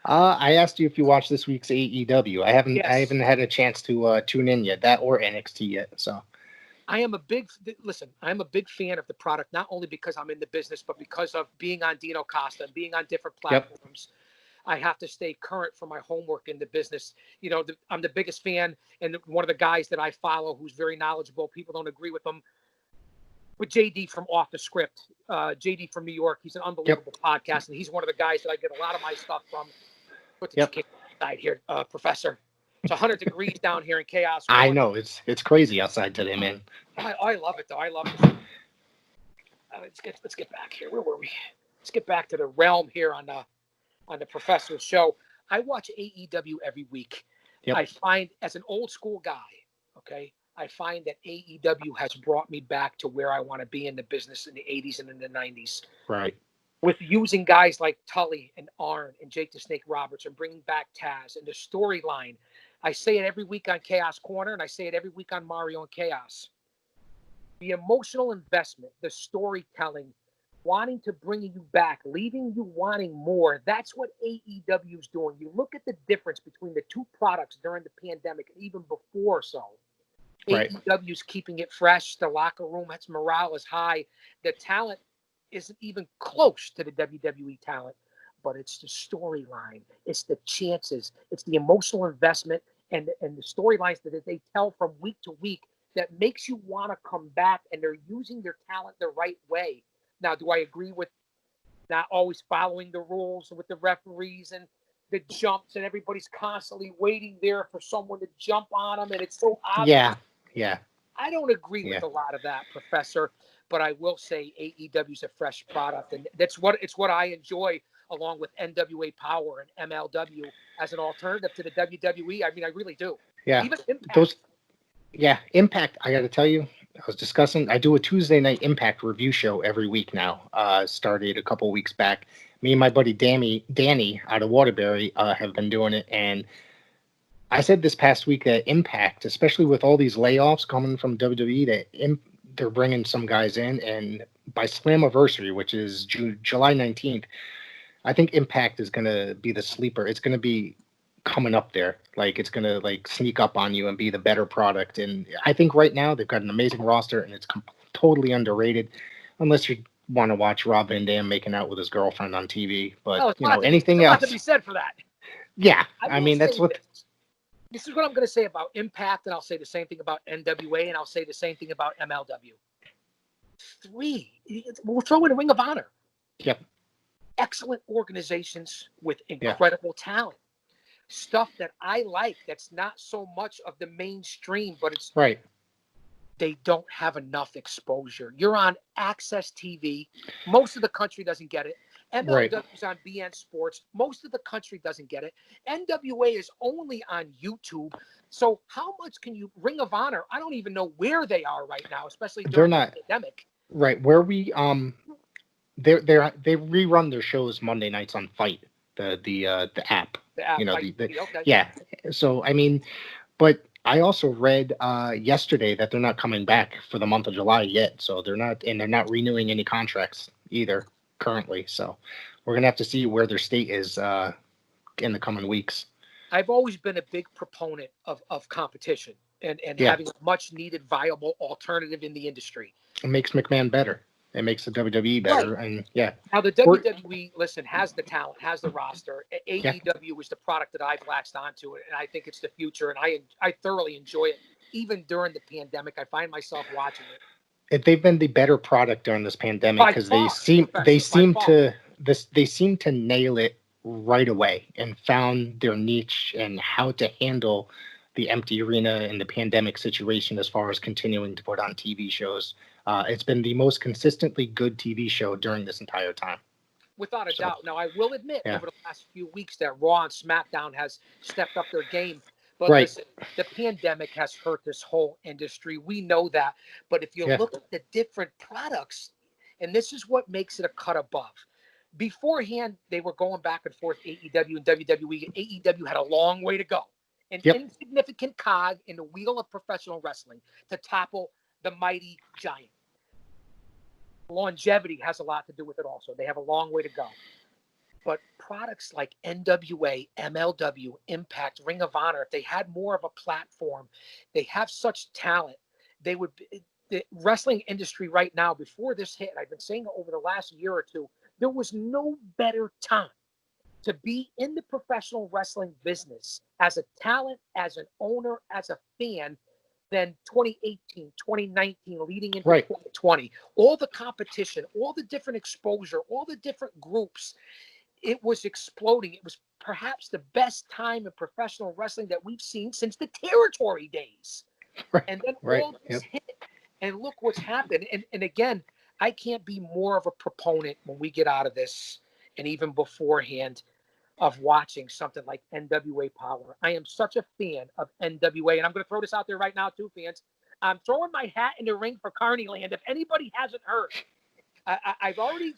I asked you if you watched this week's AEW. I haven't. I Yes. haven't had a chance to tune in yet, that or NXT yet. So I am a big fan of the product, not only because I'm in the business, but because of being on Dino Costa and being on different Yep. platforms. I have to stay current for my homework in the business. I'm the biggest fan, and one of the guys that I follow who's very knowledgeable. People don't agree with him, but JD from Off the Script, JD from New York. He's an unbelievable podcast, and he's one of the guys that I get a lot of my stuff from. Put the chicken side here, Professor. It's 100 degrees down here in Chaos. I know it's crazy outside today, man. I love it though. I love it. Let's get back here. Where were we? Let's get back to the realm here on the Professor's show. I watch AEW every week. Yep. I find, as an old school guy, okay, I find that AEW has brought me back to where I want to be in the business in the 80s and in the 90s. Right. With using guys like Tully and Arn and Jake the Snake Roberts and bringing back Taz and the storyline. I say it every week on Chaos Corner, and I say it every week on Mario and Chaos. The emotional investment, the storytelling, wanting to bring you back, leaving you wanting more. That's what AEW is doing. You look at the difference between the two products during the pandemic and even before so. Right. AEW is keeping it fresh. The locker room, its morale is high. The talent isn't even close to the WWE talent, but it's the storyline. It's the chances. It's the emotional investment and the storylines that they tell from week to week that makes you want to come back, and they're using their talent the right way. Now, do I agree with not always following the rules with the referees and the jumps, and everybody's constantly waiting there for someone to jump on them, and it's so obvious? Yeah. I don't agree with a lot of that, Professor, but I will say AEW is a fresh product, and it's what I enjoy, along with NWA Power and MLW as an alternative to the WWE. I mean, I really do. Yeah. Even Impact. Impact. I got to tell you, I do a Tuesday night Impact review show every week now. Started a couple weeks back. Me and my buddy Danny out of Waterbury have been doing it, and I said this past week that Impact, especially with all these layoffs coming from WWE, that they're bringing some guys in, and by Slammiversary, which is July 19th, I think Impact is going to be the sleeper. It's going to be coming up there. Like, it's going to sneak up on you and be the better product. And I think right now they've got an amazing roster, and it's totally underrated, unless you want to watch Rob Van Dam making out with his girlfriend on TV. But anything else, to be said for that. Yeah, I mean that's what. This is what I'm going to say about Impact, and I'll say the same thing about NWA, and I'll say the same thing about MLW. We'll throw in Ring of Honor. Yep. Excellent organizations with incredible talent. Stuff that I like that's not so much of the mainstream, but it's right. they don't have enough exposure. You're on Access TV. Most of the country doesn't get it. Right. MLW is on BN Sports. Most of the country doesn't get it. NWA is only on YouTube. So how much can you Ring of Honor? I don't even know where they are right now, especially They're during the not pandemic. right where we they rerun their shows Monday nights on Fight, the app. The app, like The okay. yeah. So I mean, but I also read yesterday that they're not coming back for the month of July yet. So they're not renewing any contracts either currently. So we're gonna have to see where their state is in the coming weeks. I've always been a big proponent of competition and Yeah, having a much needed viable alternative in the industry. it makes McMahon better. It makes the WWE Right. better, and yeah, Now the we're WWE, listen, has the talent, has the roster. yeah. AEW is the product that I've latched onto, and I think it's the future, and I thoroughly enjoy it. Even during the pandemic, I find myself watching it. They've been the better product during this pandemic By because far, they Professor, by seem far. to they seem to nail it right away and found their niche and how to handle the empty arena and the pandemic situation as far as continuing to put on TV shows. It's been the most consistently good TV show during this entire time. Without a So doubt. Now, I will admit yeah, over the last few weeks that Raw and SmackDown has stepped up their game. But right, listen, the pandemic has hurt this whole industry. We know that. But if you yeah, look at the different products, and this is what makes it a cut above. Beforehand, they were going back and forth, AEW and WWE. AEW had a long way to go. An yep, insignificant cog in the wheel of professional wrestling to topple the mighty giant. Longevity has a lot to do with it also. They have a long way to go. But products like NWA, MLW, Impact, Ring of Honor, if they had more of a platform, they have such talent, they would the wrestling industry right now, before this hit, I've been saying it over the last year or two, there was no better time to be in the professional wrestling business as a talent, as an owner, as a fan than 2018, 2019, leading into right, 2020. All the competition, all the different exposure, all the different groups, it was exploding. It was perhaps the best time in professional wrestling that we've seen since the territory days. right, And then right, all this yep. hit, and look what's happened. And again, I can't be more of a proponent when we get out of this, and even beforehand, of watching something like NWA Power. I am such a fan of NWA, and I'm going to throw this out there right now, too, fans. I'm throwing my hat in the ring for Carneyland. If anybody hasn't heard, I've already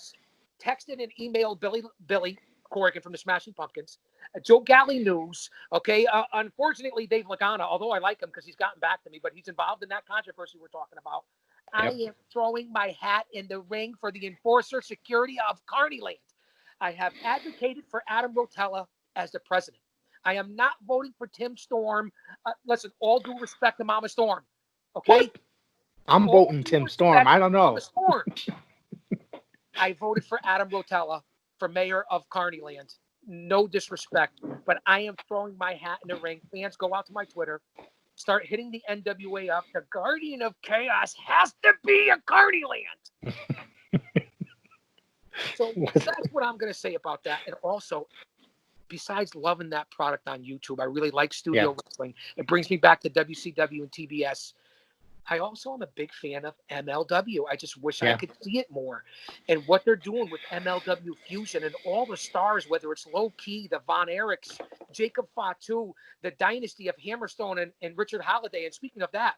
texted and emailed Billy Corrigan from the Smashing Pumpkins, Joe Galley News. Okay, unfortunately, Dave Lagana, although I like him because he's gotten back to me, but he's involved in that controversy we're talking about. I Yep. am throwing my hat in the ring for the enforcer security of Carneyland. I have advocated for Adam Rotella as the president. I am not voting for Tim Storm. Listen, all due respect to Mama Storm. Okay? What? I'm All voting due Tim Storm. respect I to don't Mama know. Storm. I voted for Adam Rotella for mayor of Carneyland. No disrespect, but I am throwing my hat in the ring. Fans, go out to my Twitter. Start hitting the NWA up. The Guardian of Chaos has to be a Carneyland. So that's what I'm going to say about that. And also, besides loving that product on YouTube, I really like Yeah, studio wrestling. It brings me back to WCW and TBS. I also am a big fan of MLW. I just wish I yeah, could see it more. And what they're doing with MLW Fusion and all the stars, whether it's Low Key, the Von Erichs, Jacob Fatu, the dynasty of Hammerstone and Richard Holiday. And speaking of that,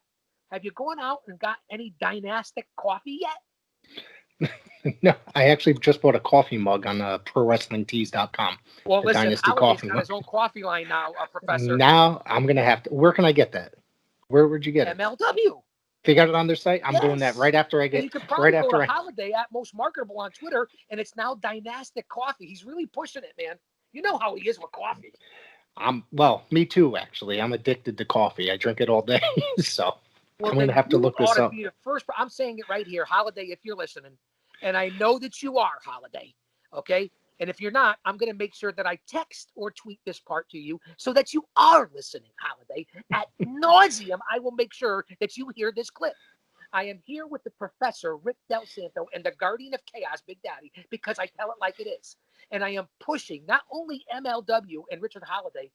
have you gone out and got any dynastic coffee yet? no, I actually just bought a coffee mug on ProWrestlingTees.com. Well, The listen, Dynasty Holiday's coffee got mug. his own coffee line now, Professor. Now I'm gonna have to. Where can I get that? Where would you get it? MLW. They got it on their site. I'm doing that Yes. right after I And get you could right probably go to after I. Holiday at Most Marketable on Twitter, and it's now Dynastic Coffee. He's really pushing it, man. You know how he is with coffee. Well, me too. Actually, I'm addicted to coffee. I drink it all day. So Well, I'm gonna then have to you look ought this to up. be the first. I'm saying it right here, Holiday, if you're listening. And I know that you are, Holiday. Okay? And if you're not, I'm going to make sure that I text or tweet this part to you so that you are listening, Holiday. At nauseum, I will make sure that you hear this clip. I am here with the professor, Rick Del Santo, and the Guardian of Chaos, Big Daddy, because I tell it like it is. And I am pushing not only MLW and Richard Holiday,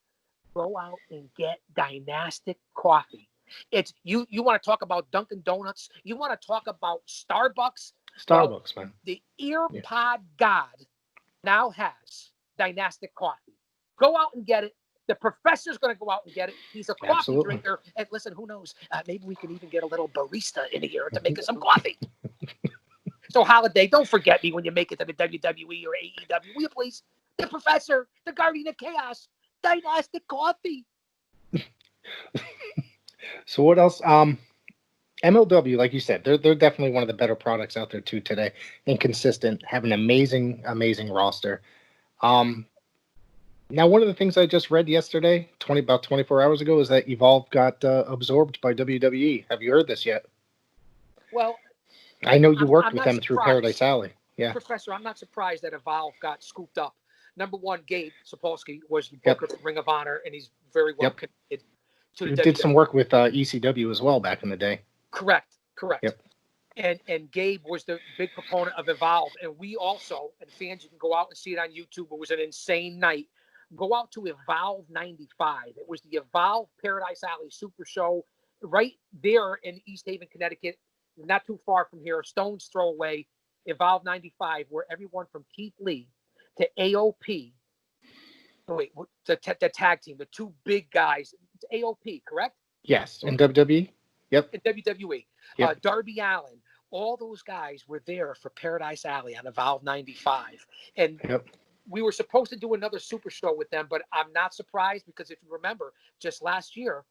go out and get Dynastic Coffee. It's you want to talk about Dunkin' Donuts, you want to talk about Starbucks. Well, Starbucks, man. the Yeah. EarPod God now has Dynastic Coffee. Go out and get it. The professor's going to go out and get it. He's a coffee Absolutely. drinker. And listen, who knows? Maybe we can even get a little barista in here to make us some coffee. So, Holiday, don't forget me when you make it to the WWE or AEW. Will you please? The professor, the guardian of chaos, Dynastic Coffee. So what else? MLW, like you said, they're definitely one of the better products out there too today, and consistent. Have an amazing roster. Um, Now one of the things I just read yesterday, about 24 hours ago, is that Evolve got absorbed by WWE. Have you heard this yet? Well, I know you worked I'm with not them through surprised. Paradise Alley. Yeah. Professor, I'm not surprised that Evolve got scooped up. Number one, Gabe Sapolsky was the Yep. booker for Ring of Honor, and he's very well Yep. connected to the You did some WWE. work with ECW as well back in the day. Correct. Yep. And Gabe was the big proponent of Evolve, and we also, and fans, you can go out and see it on YouTube. It was an insane night. Go out to Evolve '95. It was the Evolve Paradise Alley Super Show right there in East Haven, Connecticut, not too far from here, a stone's throw away. Evolve '95, where everyone from Keith Lee to AOP, the tag team, the two big guys, it's AOP, correct? Yes. In WWE. Yep. In WWE. Yep. Darby Allin, all those guys were there for Paradise Alley on Evolve '95. And Yep. we were supposed to do another super show with them, but I'm not surprised because if you remember, just last year,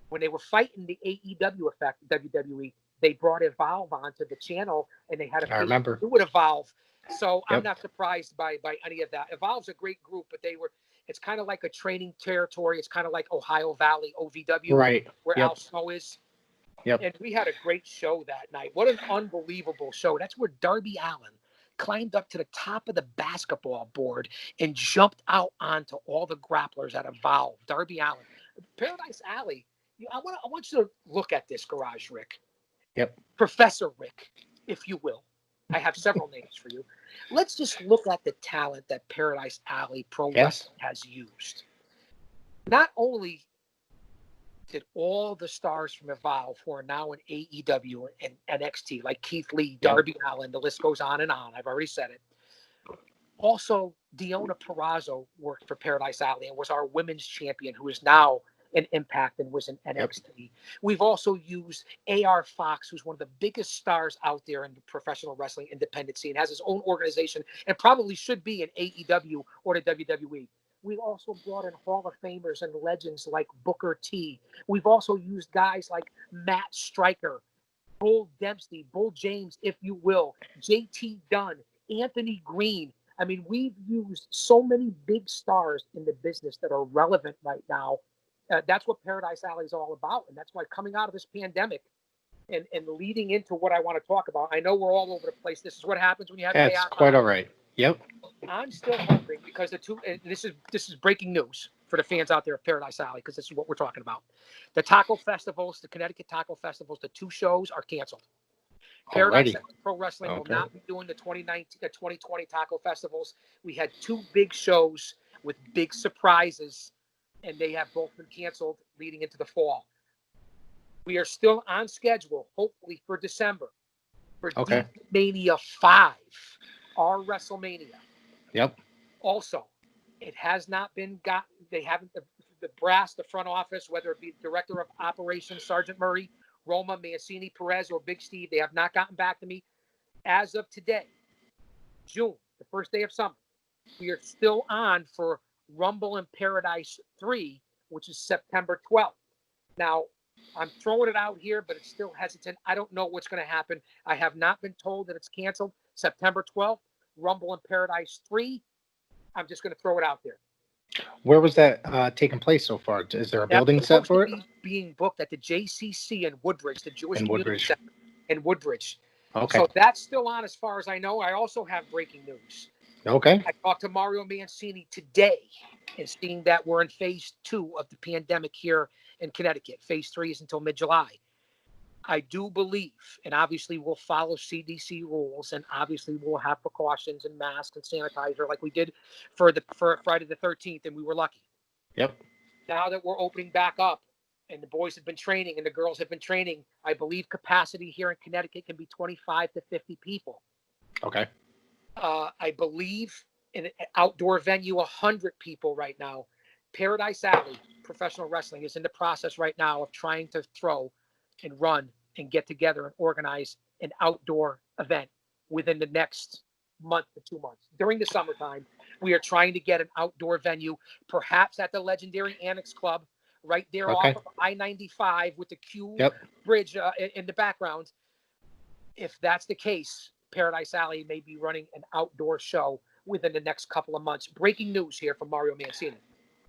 when they were fighting the AEW effect, WWE, they brought Evolve onto the channel and they had I remember. do it Evolve. So I'm Yep. not surprised by any of that. Evolve's a great group, but it's kind of like a training territory. It's kind of like Ohio Valley, OVW, Right. where Yep. Al Snow is. Yep. And we had a great show that night. What an unbelievable show. That's where Darby Allin climbed up to the top of the basketball board and jumped out onto all the grapplers at Evolve. Darby Allin. Paradise Alley. I want you to look at this, Garage Rick. Yep. Professor Rick, if you will. I have several names for you. Let's just look at the talent that Paradise Alley Pro Wrestling has used. Not only did all the stars from Evolve who are now in AEW and NXT, like Keith Lee, Darby Allin, the list goes on and on. I've already said it. Also, Deonna Purrazzo worked for Paradise Alley and was our women's champion, who is now in Impact and was in NXT. Yep. We've also used AR Fox, who's one of the biggest stars out there in the professional wrestling independent scene, has his own organization, and probably should be in AEW or the WWE. We've also brought in Hall of Famers and legends like Booker T. We've also used guys like Matt Stryker, Bull Dempsey, Bull James, if you will, JT Dunn, Anthony Green. I mean, we've used so many big stars in the business that are relevant right now. That's what Paradise Alley is all about. And that's why coming out of this pandemic and leading into what I want to talk about, I know we're all over the place. This is what happens when you have chaos. That's quite all right. Yep. I'm still hoping because this is breaking news for the fans out there of Paradise Alley, because this is what we're talking about. The taco festivals, the Connecticut taco festivals, the two shows are canceled. Paradise Alley Pro Wrestling will not be doing the 2020 taco festivals. We had two big shows with big surprises, and they have both been canceled leading into the fall. We are still on schedule, hopefully for December, for Mania 5, our WrestleMania. Yep. Also, it has not been got. They haven't the brass, the front office, whether it be Director of Operations Sergeant Murray, Roma, Mancini, Perez, or Big Steve, they have not gotten back to me. As of today, June, the first day of summer, we are still on for Rumble in Paradise 3, which is September 12th. Now, I'm throwing it out here, but it's still hesitant. I don't know what's going to happen. I have not been told that it's canceled. September 12th, Rumble in Paradise 3. I'm just going to throw it out there. Where was that taking place so far? Is there a building set for it? Being booked at the JCC in Woodbridge, the Jewish Community Woodbridge. Center in Woodbridge. Okay. So that's still on as far as I know. I also have breaking news. Okay. I talked to Mario Mancini today and seeing that we're in phase 2 of the pandemic here in Connecticut. Phase 3 is until mid-July. I do believe, and obviously we'll follow CDC rules, and obviously we'll have precautions and masks and sanitizer like we did for Friday the 13th, and we were lucky. Yep. Now that we're opening back up, and the boys have been training and the girls have been training. I believe capacity here in Connecticut can be 25 to 50 people. Okay. I believe in an outdoor venue, 100 people right now. Paradise Alley Professional Wrestling is in the process right now of trying to throw and run and get together and organize an outdoor event within the next month to 2 months. During the summertime, we are trying to get an outdoor venue, perhaps at the legendary Annex Club, right there off Okay. of I-95 with the Q Yep. Bridge in the background. If that's the case, Paradise Alley may be running an outdoor show within the next couple of months. Breaking news here from Mario Mancini.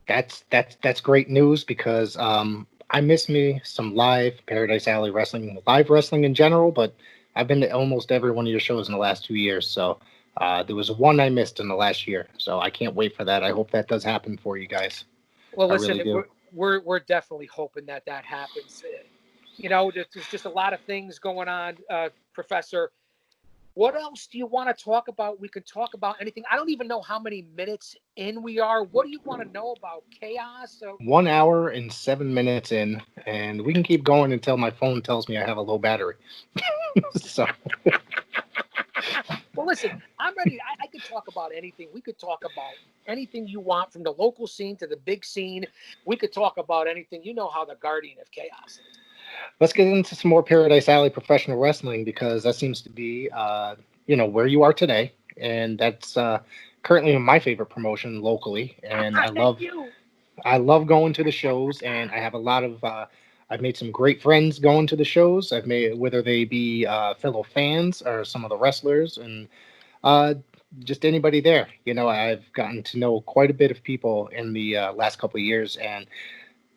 That's great news because I miss me some live Paradise Alley wrestling, live wrestling in general. But I've been to almost every one of your shows in the last 2 years. So there was one I missed in the last year. So I can't wait for that. I hope that does happen for you guys. Well, I listen, really do. we're definitely hoping that that happens. You know, there's just a lot of things going on, Professor. What else do you want to talk about? We can talk about anything. I don't even know how many minutes in we are. What do you want to know about chaos? 1 hour and 7 minutes in, and we can keep going until my phone tells me I have a low battery. So Well, listen, I'm ready. I could talk about anything. We could talk about anything you want, from the local scene to the big scene. We could talk about anything. You know how the guardian of chaos is. let's get into some more Paradise Alley professional wrestling because that seems to be, where you are today, and that's currently my favorite promotion locally. And Thank you. I love going to the shows, and I have a lot of. I've made some great friends going to the shows. I've made whether they be fellow fans or some of the wrestlers, and uh, just anybody there. I've gotten to know quite a bit of people in the last couple of years, and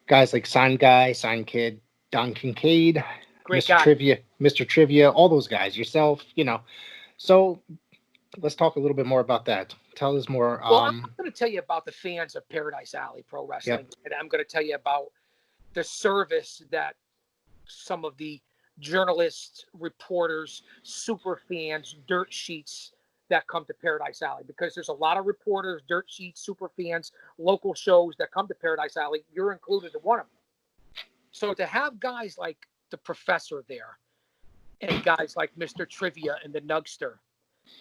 guys like Sign Guy, Sign Kid, Don Kincaid, Great guy. Mr. Trivia, all those guys, yourself. So let's talk a little bit more about that. Tell us more. Well, I'm going to tell you about the fans of Paradise Alley Pro Yep, Wrestling, and I'm going to tell you about the service that some of the journalists, reporters, super fans, dirt sheets that come to Paradise Alley, because there's a lot of reporters, dirt sheets, super fans, local shows that come to Paradise Alley. You're included in one of them. So to have guys like the Professor there, and guys like Mr. Trivia and the Nugster,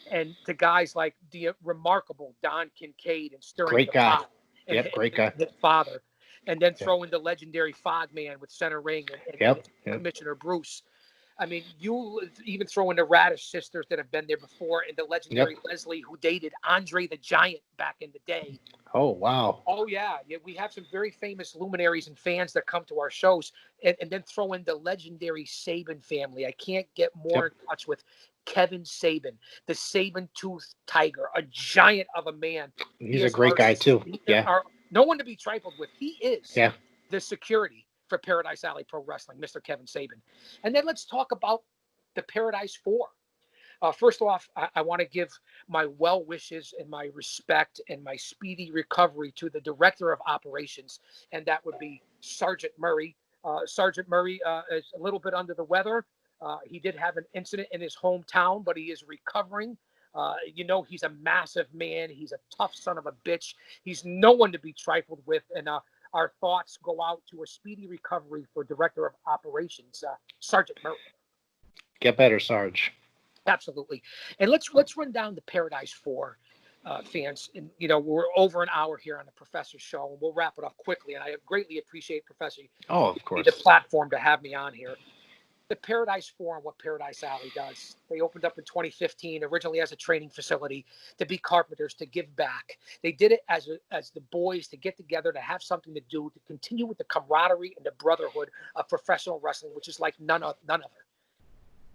and to guys like the remarkable Don Kincaid and Stirring great the guy. Pot Yep, great guy. his father, and then Yep, throw in the legendary Fogman with Center Ring and yep, yep. Commissioner Bruce. I mean, you even throw in the Radish sisters that have been there before, and the Yep. legendary Leslie who dated Andre the Giant back in the day. Oh wow. Oh yeah, we have some very famous luminaries and fans that come to our shows, and then throw in the legendary Saban family. I can't get more Yep. in touch with Kevin Saban, the Saban-toothed tiger, a giant of a man. He He's a is great guy too. Yeah. no one to be trifled with. He is Yeah. the security for Paradise Alley Pro Wrestling, Mr. Kevin Saban. And then let's talk about the Paradise Four. First off, I want to give my well wishes and my respect and my speedy recovery to the director of operations, and that would be Sergeant Murray. Sergeant Murray is a little bit under the weather. He did have an incident in his hometown, but he is recovering. He's a massive man. He's a tough son of a bitch. He's no one to be trifled with. And our thoughts go out to a speedy recovery for Director of Operations, Sergeant Murray. Get better, Sarge. Absolutely. And let's run down the Paradise Four, fans. And we're over an hour here on the Professor's show, and we'll wrap it up quickly. And I greatly appreciate, Professor, Oh, of the course. platform to have me on here. The Paradise Four and what Paradise Alley does. They opened up in 2015, originally as a training facility, to be carpenters, to give back. They did it as the boys, to get together, to have something to do, to continue with the camaraderie and the brotherhood of professional wrestling, which is like none other.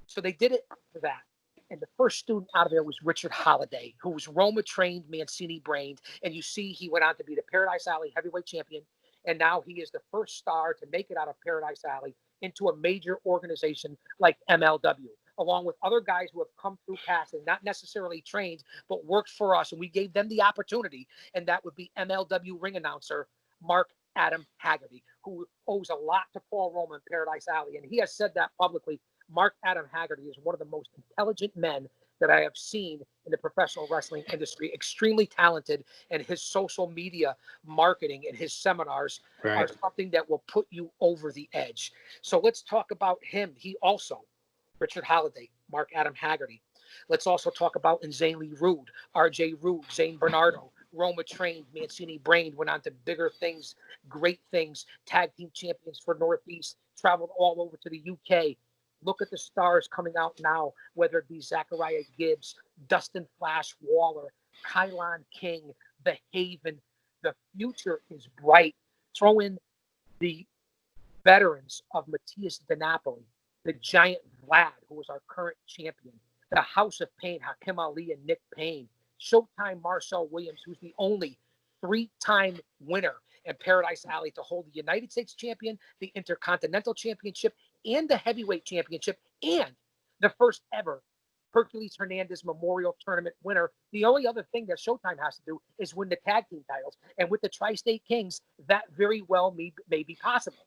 So they did it for that. And the first student out of there was Richard Holliday, who was Roma trained, Mancini brained. And you see, he went on to be the Paradise Alley heavyweight champion. And now he is the first star to make it out of Paradise Alley into a major organization like MLW, along with other guys who have come through passing, not necessarily trained, but worked for us. And we gave them the opportunity. And that would be MLW ring announcer Mark Adam Haggerty, who owes a lot to Paul Roma in Paradise Alley. And he has said that publicly. Mark Adam Haggerty is one of the most intelligent men that I have seen in the professional wrestling industry. Extremely talented, and his social media marketing and his seminars are Right. something that will put you over the edge. So let's talk about him. He also, Richard Holliday, Mark Adam Haggerty. Let's also talk about Insanely Rude, RJ Rude, Zane Bernardo, Roma trained, Mancini brained, went on to bigger things, great things, tag team champions for Northeast, traveled all over to the UK. Look at the stars coming out now, whether it be Zachariah Gibbs, Dustin Flash Waller, Kylon King, The Haven. The future is bright. Throw in the veterans of Matthias DiNapoli, the giant Vlad, who was our current champion, the House of Pain, Hakim Ali and Nick Payne, Showtime Marcel Williams, who's the only three-time winner in Paradise Alley to hold the United States champion, the Intercontinental Championship, and the Heavyweight Championship, and the first ever Hercules Hernandez Memorial Tournament winner. The only other thing that Showtime has to do is win the tag team titles. And with the Tri-State Kings, that very well may be possible.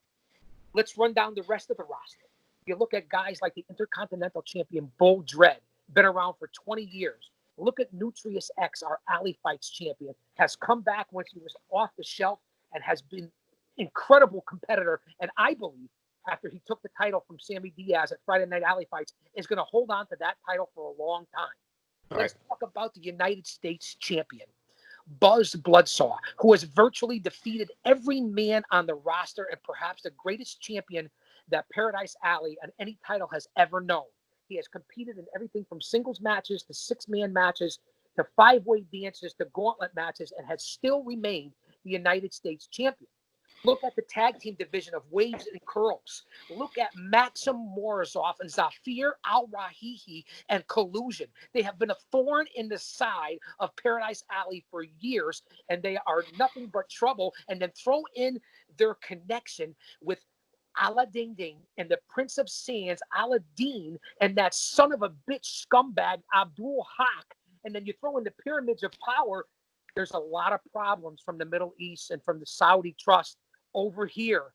Let's run down the rest of the roster. You look at guys like the Intercontinental Champion Bull Dread, been around for 20 years. Look at Nutrius X, our Alley Fights champion, has come back once he was off the shelf and has been incredible competitor. And I believe after he took the title from Sammy Diaz at Friday Night Alley Fights, is going to hold on to that title for a long time. Let's talk about the United States champion, Buzz Bloodsaw, who has virtually defeated every man on the roster and perhaps the greatest champion that Paradise Alley and any title has ever known. He has competed in everything from singles matches to six-man matches to five-way dances to gauntlet matches and has still remained the United States champion. Look at the tag team division of Waves and Curls. Look at Maxim Morozov and Zafir Al-Rahihi and Collusion. They have been a thorn in the side of Paradise Alley for years, and they are nothing but trouble. And then throw in their connection with Aladdin Ding and the Prince of Sands, Aladdin, and that son of a bitch scumbag, Abdul Haq. And then you throw in the Pyramids of Power. There's a lot of problems from the Middle East and from the Saudi Trust over here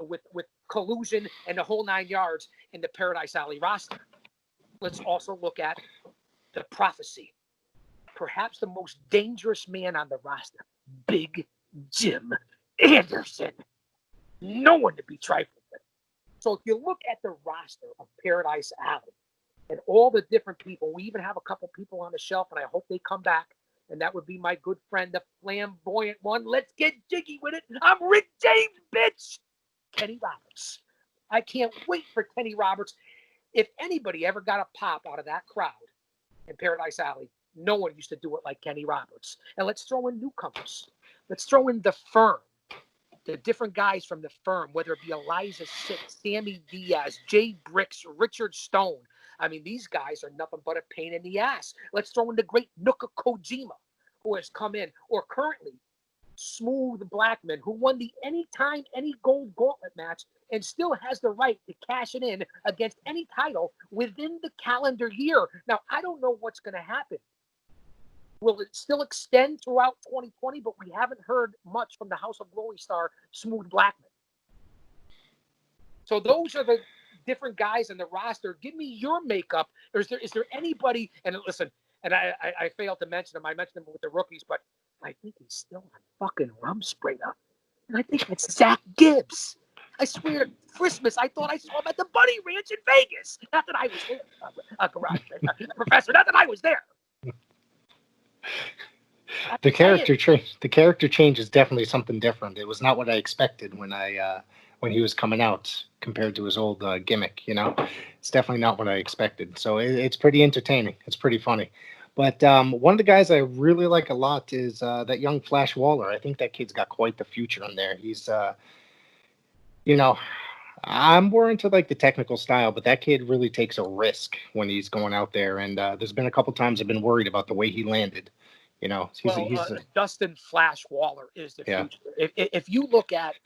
with collusion and the whole 9 yards in the Paradise Alley roster. Let's also look at the Prophecy, perhaps the most dangerous man on the roster, Big Jim Anderson. No one to be trifled with. So if you look at the roster of Paradise Alley and all the different people, we even have a couple people on the shelf, and I hope they come back. And that would be my good friend, the flamboyant one. Let's get jiggy with it. I'm Rick James, bitch. Kenny Roberts. I can't wait for Kenny Roberts. If anybody ever got a pop out of that crowd in Paradise Alley, no one used to do it like Kenny Roberts. And let's throw in newcomers. Let's throw in the Firm, the different guys from the Firm, whether it be Eliza Six, Sammy Diaz, Jay Bricks, Richard Stone. I mean, these guys are nothing but a pain in the ass. Let's throw in the great Nuka Kojima, who has come in, or currently Smooth Blackman, who won the Anytime Any Gold Gauntlet match and still has the right to cash it in against any title within the calendar year. Now, I don't know what's going to happen. Will it still extend throughout 2020? But we haven't heard much from the House of Glory star, Smooth Blackman. So those are the different guys in the roster. Give me your makeup. Is there anybody? And listen, and I failed to mention him. I mentioned him with the rookies, but I think he's still on fucking Rumspringer. And I think it's Zach Gibbs. I swear, Christmas, I thought I saw him at the Bunny Ranch in Vegas. Not that I was there, Professor. Not that I was there. The character change is definitely something different. It was not what I expected when he was coming out compared to his old gimmick. It's definitely not what I expected. So it's pretty entertaining. It's pretty funny. But one of the guys I really like a lot is that young Flash Waller. I think that kid's got quite the future in there. He's I'm more into like the technical style, but that kid really takes a risk when he's going out there. And there's been a couple times I've been worried about the way he landed. Dustin Flash Waller is the Yeah. future. If you look at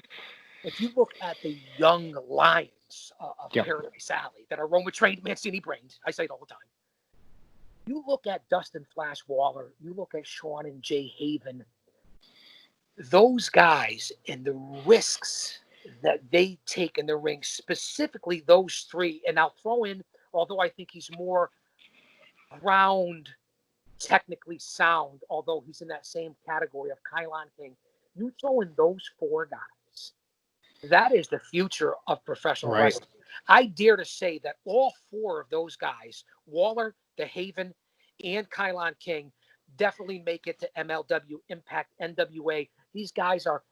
the young lions of Paradise Alley that are Roma trained, Mancini brains, I say it all the time. You look at Dustin Flash Waller, you look at Sean and Jay Haven, those guys and the risks that they take in the ring, specifically those three. And I'll throw in, although I think he's more ground, technically sound, although he's in that same category of Kylon King. You throw in those four guys, that is the future of professional Right. wrestling. I dare to say that all four of those guys, Waller, the Haven, and Kylon King, definitely make it to MLW, Impact, NWA. These guys are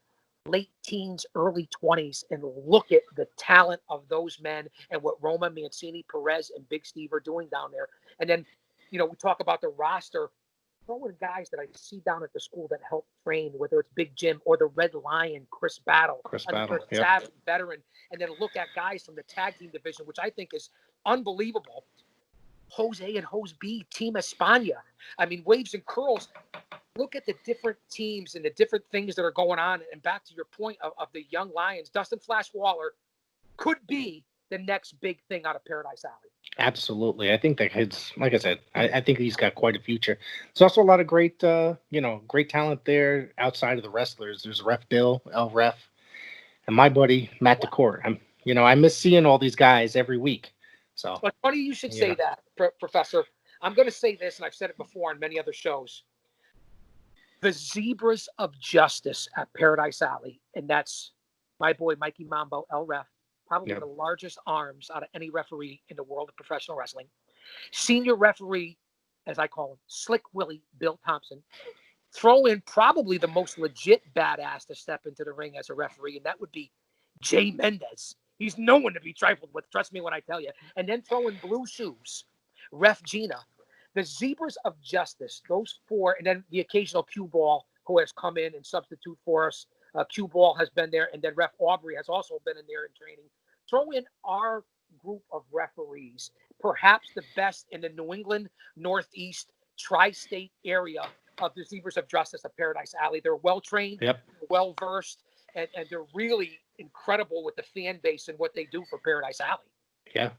late teens, early 20s, and look at the talent of those men and what Roma, Mancini, Perez, and Big Steve are doing down there. And then, we talk about the roster, throwing guys that I see down at the school that help train, whether it's Big Jim or the Red Lion, Chris Battle, Chris another Battle. Yep. savage veteran, and then look at guys from the tag team division, which I think is unbelievable. Jose and Jose B, Team Espana. I mean, Waves and Curls. Look at the different teams and the different things that are going on. And back to your point of the young Lions, Dustin Flash Waller could be the next big thing out of Paradise Alley. Absolutely. I think that kid's, like I said, I think he's got quite a future. There's also a lot of great, great talent there outside of the wrestlers. There's Ref Bill, El Ref, and my buddy Matt DeCourt. I miss seeing all these guys every week. So, but funny you should say that, Professor. I'm going to say this, and I've said it before on many other shows. The Zebras of Justice at Paradise Alley, and that's my boy Mikey Mambo, El Ref, probably the largest arms out of any referee in the world of professional wrestling. Senior referee, as I call him, Slick Willie Bill Thompson. Throw in probably the most legit badass to step into the ring as a referee, and that would be Jay Mendez. He's no one to be trifled with. Trust me when I tell you. And then throw in Blue Shoes, Ref Gina. The Zebras of Justice, those four, and then the occasional cue ball who has come in and substitute for us. Cue ball has been there, and then Ref Aubrey has also been in there in training. Throw in our group of referees, perhaps the best in the New England, Northeast, tri-state area of the Zebras of Justice at Paradise Alley. They're well-trained, well-versed, and they're really incredible with the fan base and what they do for Paradise Alley. Yeah.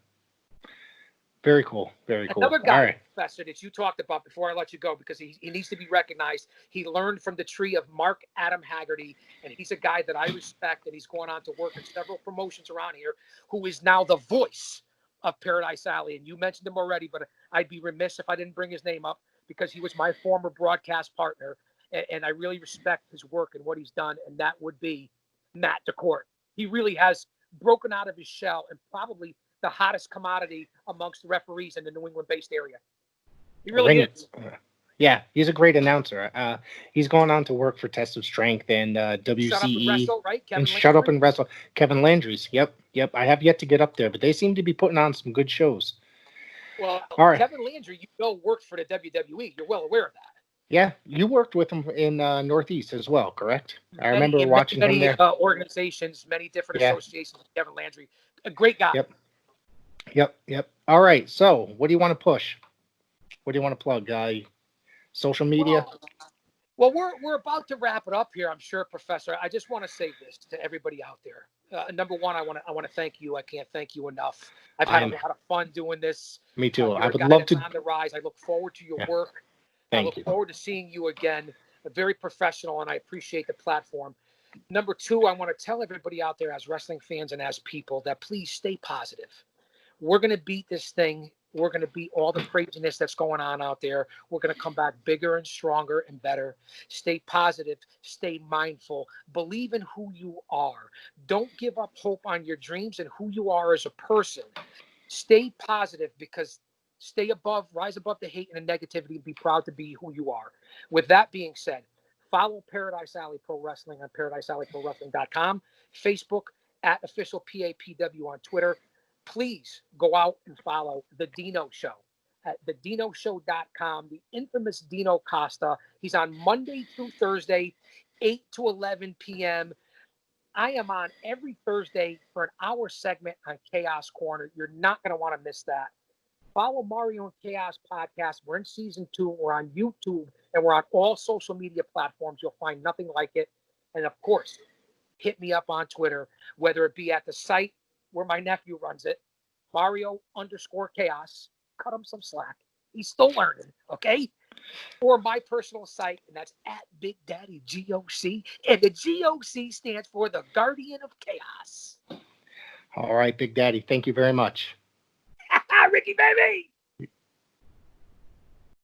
Very cool. Very cool. Another guy, Professor, that you talked about before I let you go, because he needs to be recognized. He learned from the tree of Mark Adam Haggerty, and he's a guy that I respect, and he's going on to work in several promotions around here, who is now the voice of Paradise Alley. And you mentioned him already, but I'd be remiss if I didn't bring his name up, because he was my former broadcast partner, and I really respect his work and what he's done, and that would be Matt DeCourt. He really has broken out of his shell and probably the hottest commodity amongst the referees in the New England-based area. He really is. Yeah, he's a great announcer. He's going on to work for Test of Strength and WCE. Shut Up and Wrestle, right? And Shut Up and Wrestle. Kevin Landry's. Yep. I have yet to get up there, but they seem to be putting on some good shows. Well, Kevin Landry, worked for the WWE. You're well aware of that. Yeah, you worked with him in Northeast as well, correct? I remember watching him there. Many organizations, many different associations with Kevin Landry. A great guy. Yep. All right, so what do you want to push? What do you want to plug? Social media? Well, we're about to wrap it up here, I'm sure, Professor. I just want to say this to everybody out there. Number one, I want to thank you. I can't thank you enough. I've had a lot of fun doing this. Me too. I would love to. On the rise. I look forward to your work. I look forward to seeing you again. Very professional, and I appreciate the platform. Number two, I want to tell everybody out there, as wrestling fans and as people, that please stay positive. We're going to beat this thing. We're going to beat all the craziness that's going on out there. We're going to come back bigger and stronger and better. Stay positive. Stay mindful. Believe in who you are. Don't give up hope on your dreams and who you are as a person. Stay positive, because rise above the hate and the negativity, and be proud to be who you are. With that being said, follow Paradise Alley Pro Wrestling on ParadiseAlleyProWrestling.com, Facebook at official PAPW on Twitter. Please go out and follow The Dino Show at thedinoshow.com, the infamous Dino Costa. He's on Monday through Thursday, 8 to 11 p.m. I am on every Thursday for an hour segment on Chaos Corner. You're not going to want to miss that. Follow Mario and Chaos podcast. We're in season 2. We're on YouTube, and we're on all social media platforms. You'll find nothing like it. And, of course, hit me up on Twitter, whether it be at the site where my nephew runs it, Mario_Chaos. Cut him some slack. He's still learning, okay? Or my personal site, and that's at Big Daddy GOC. And the GOC stands for the Guardian of Chaos. All right, Big Daddy. Thank you very much. Ricky, baby!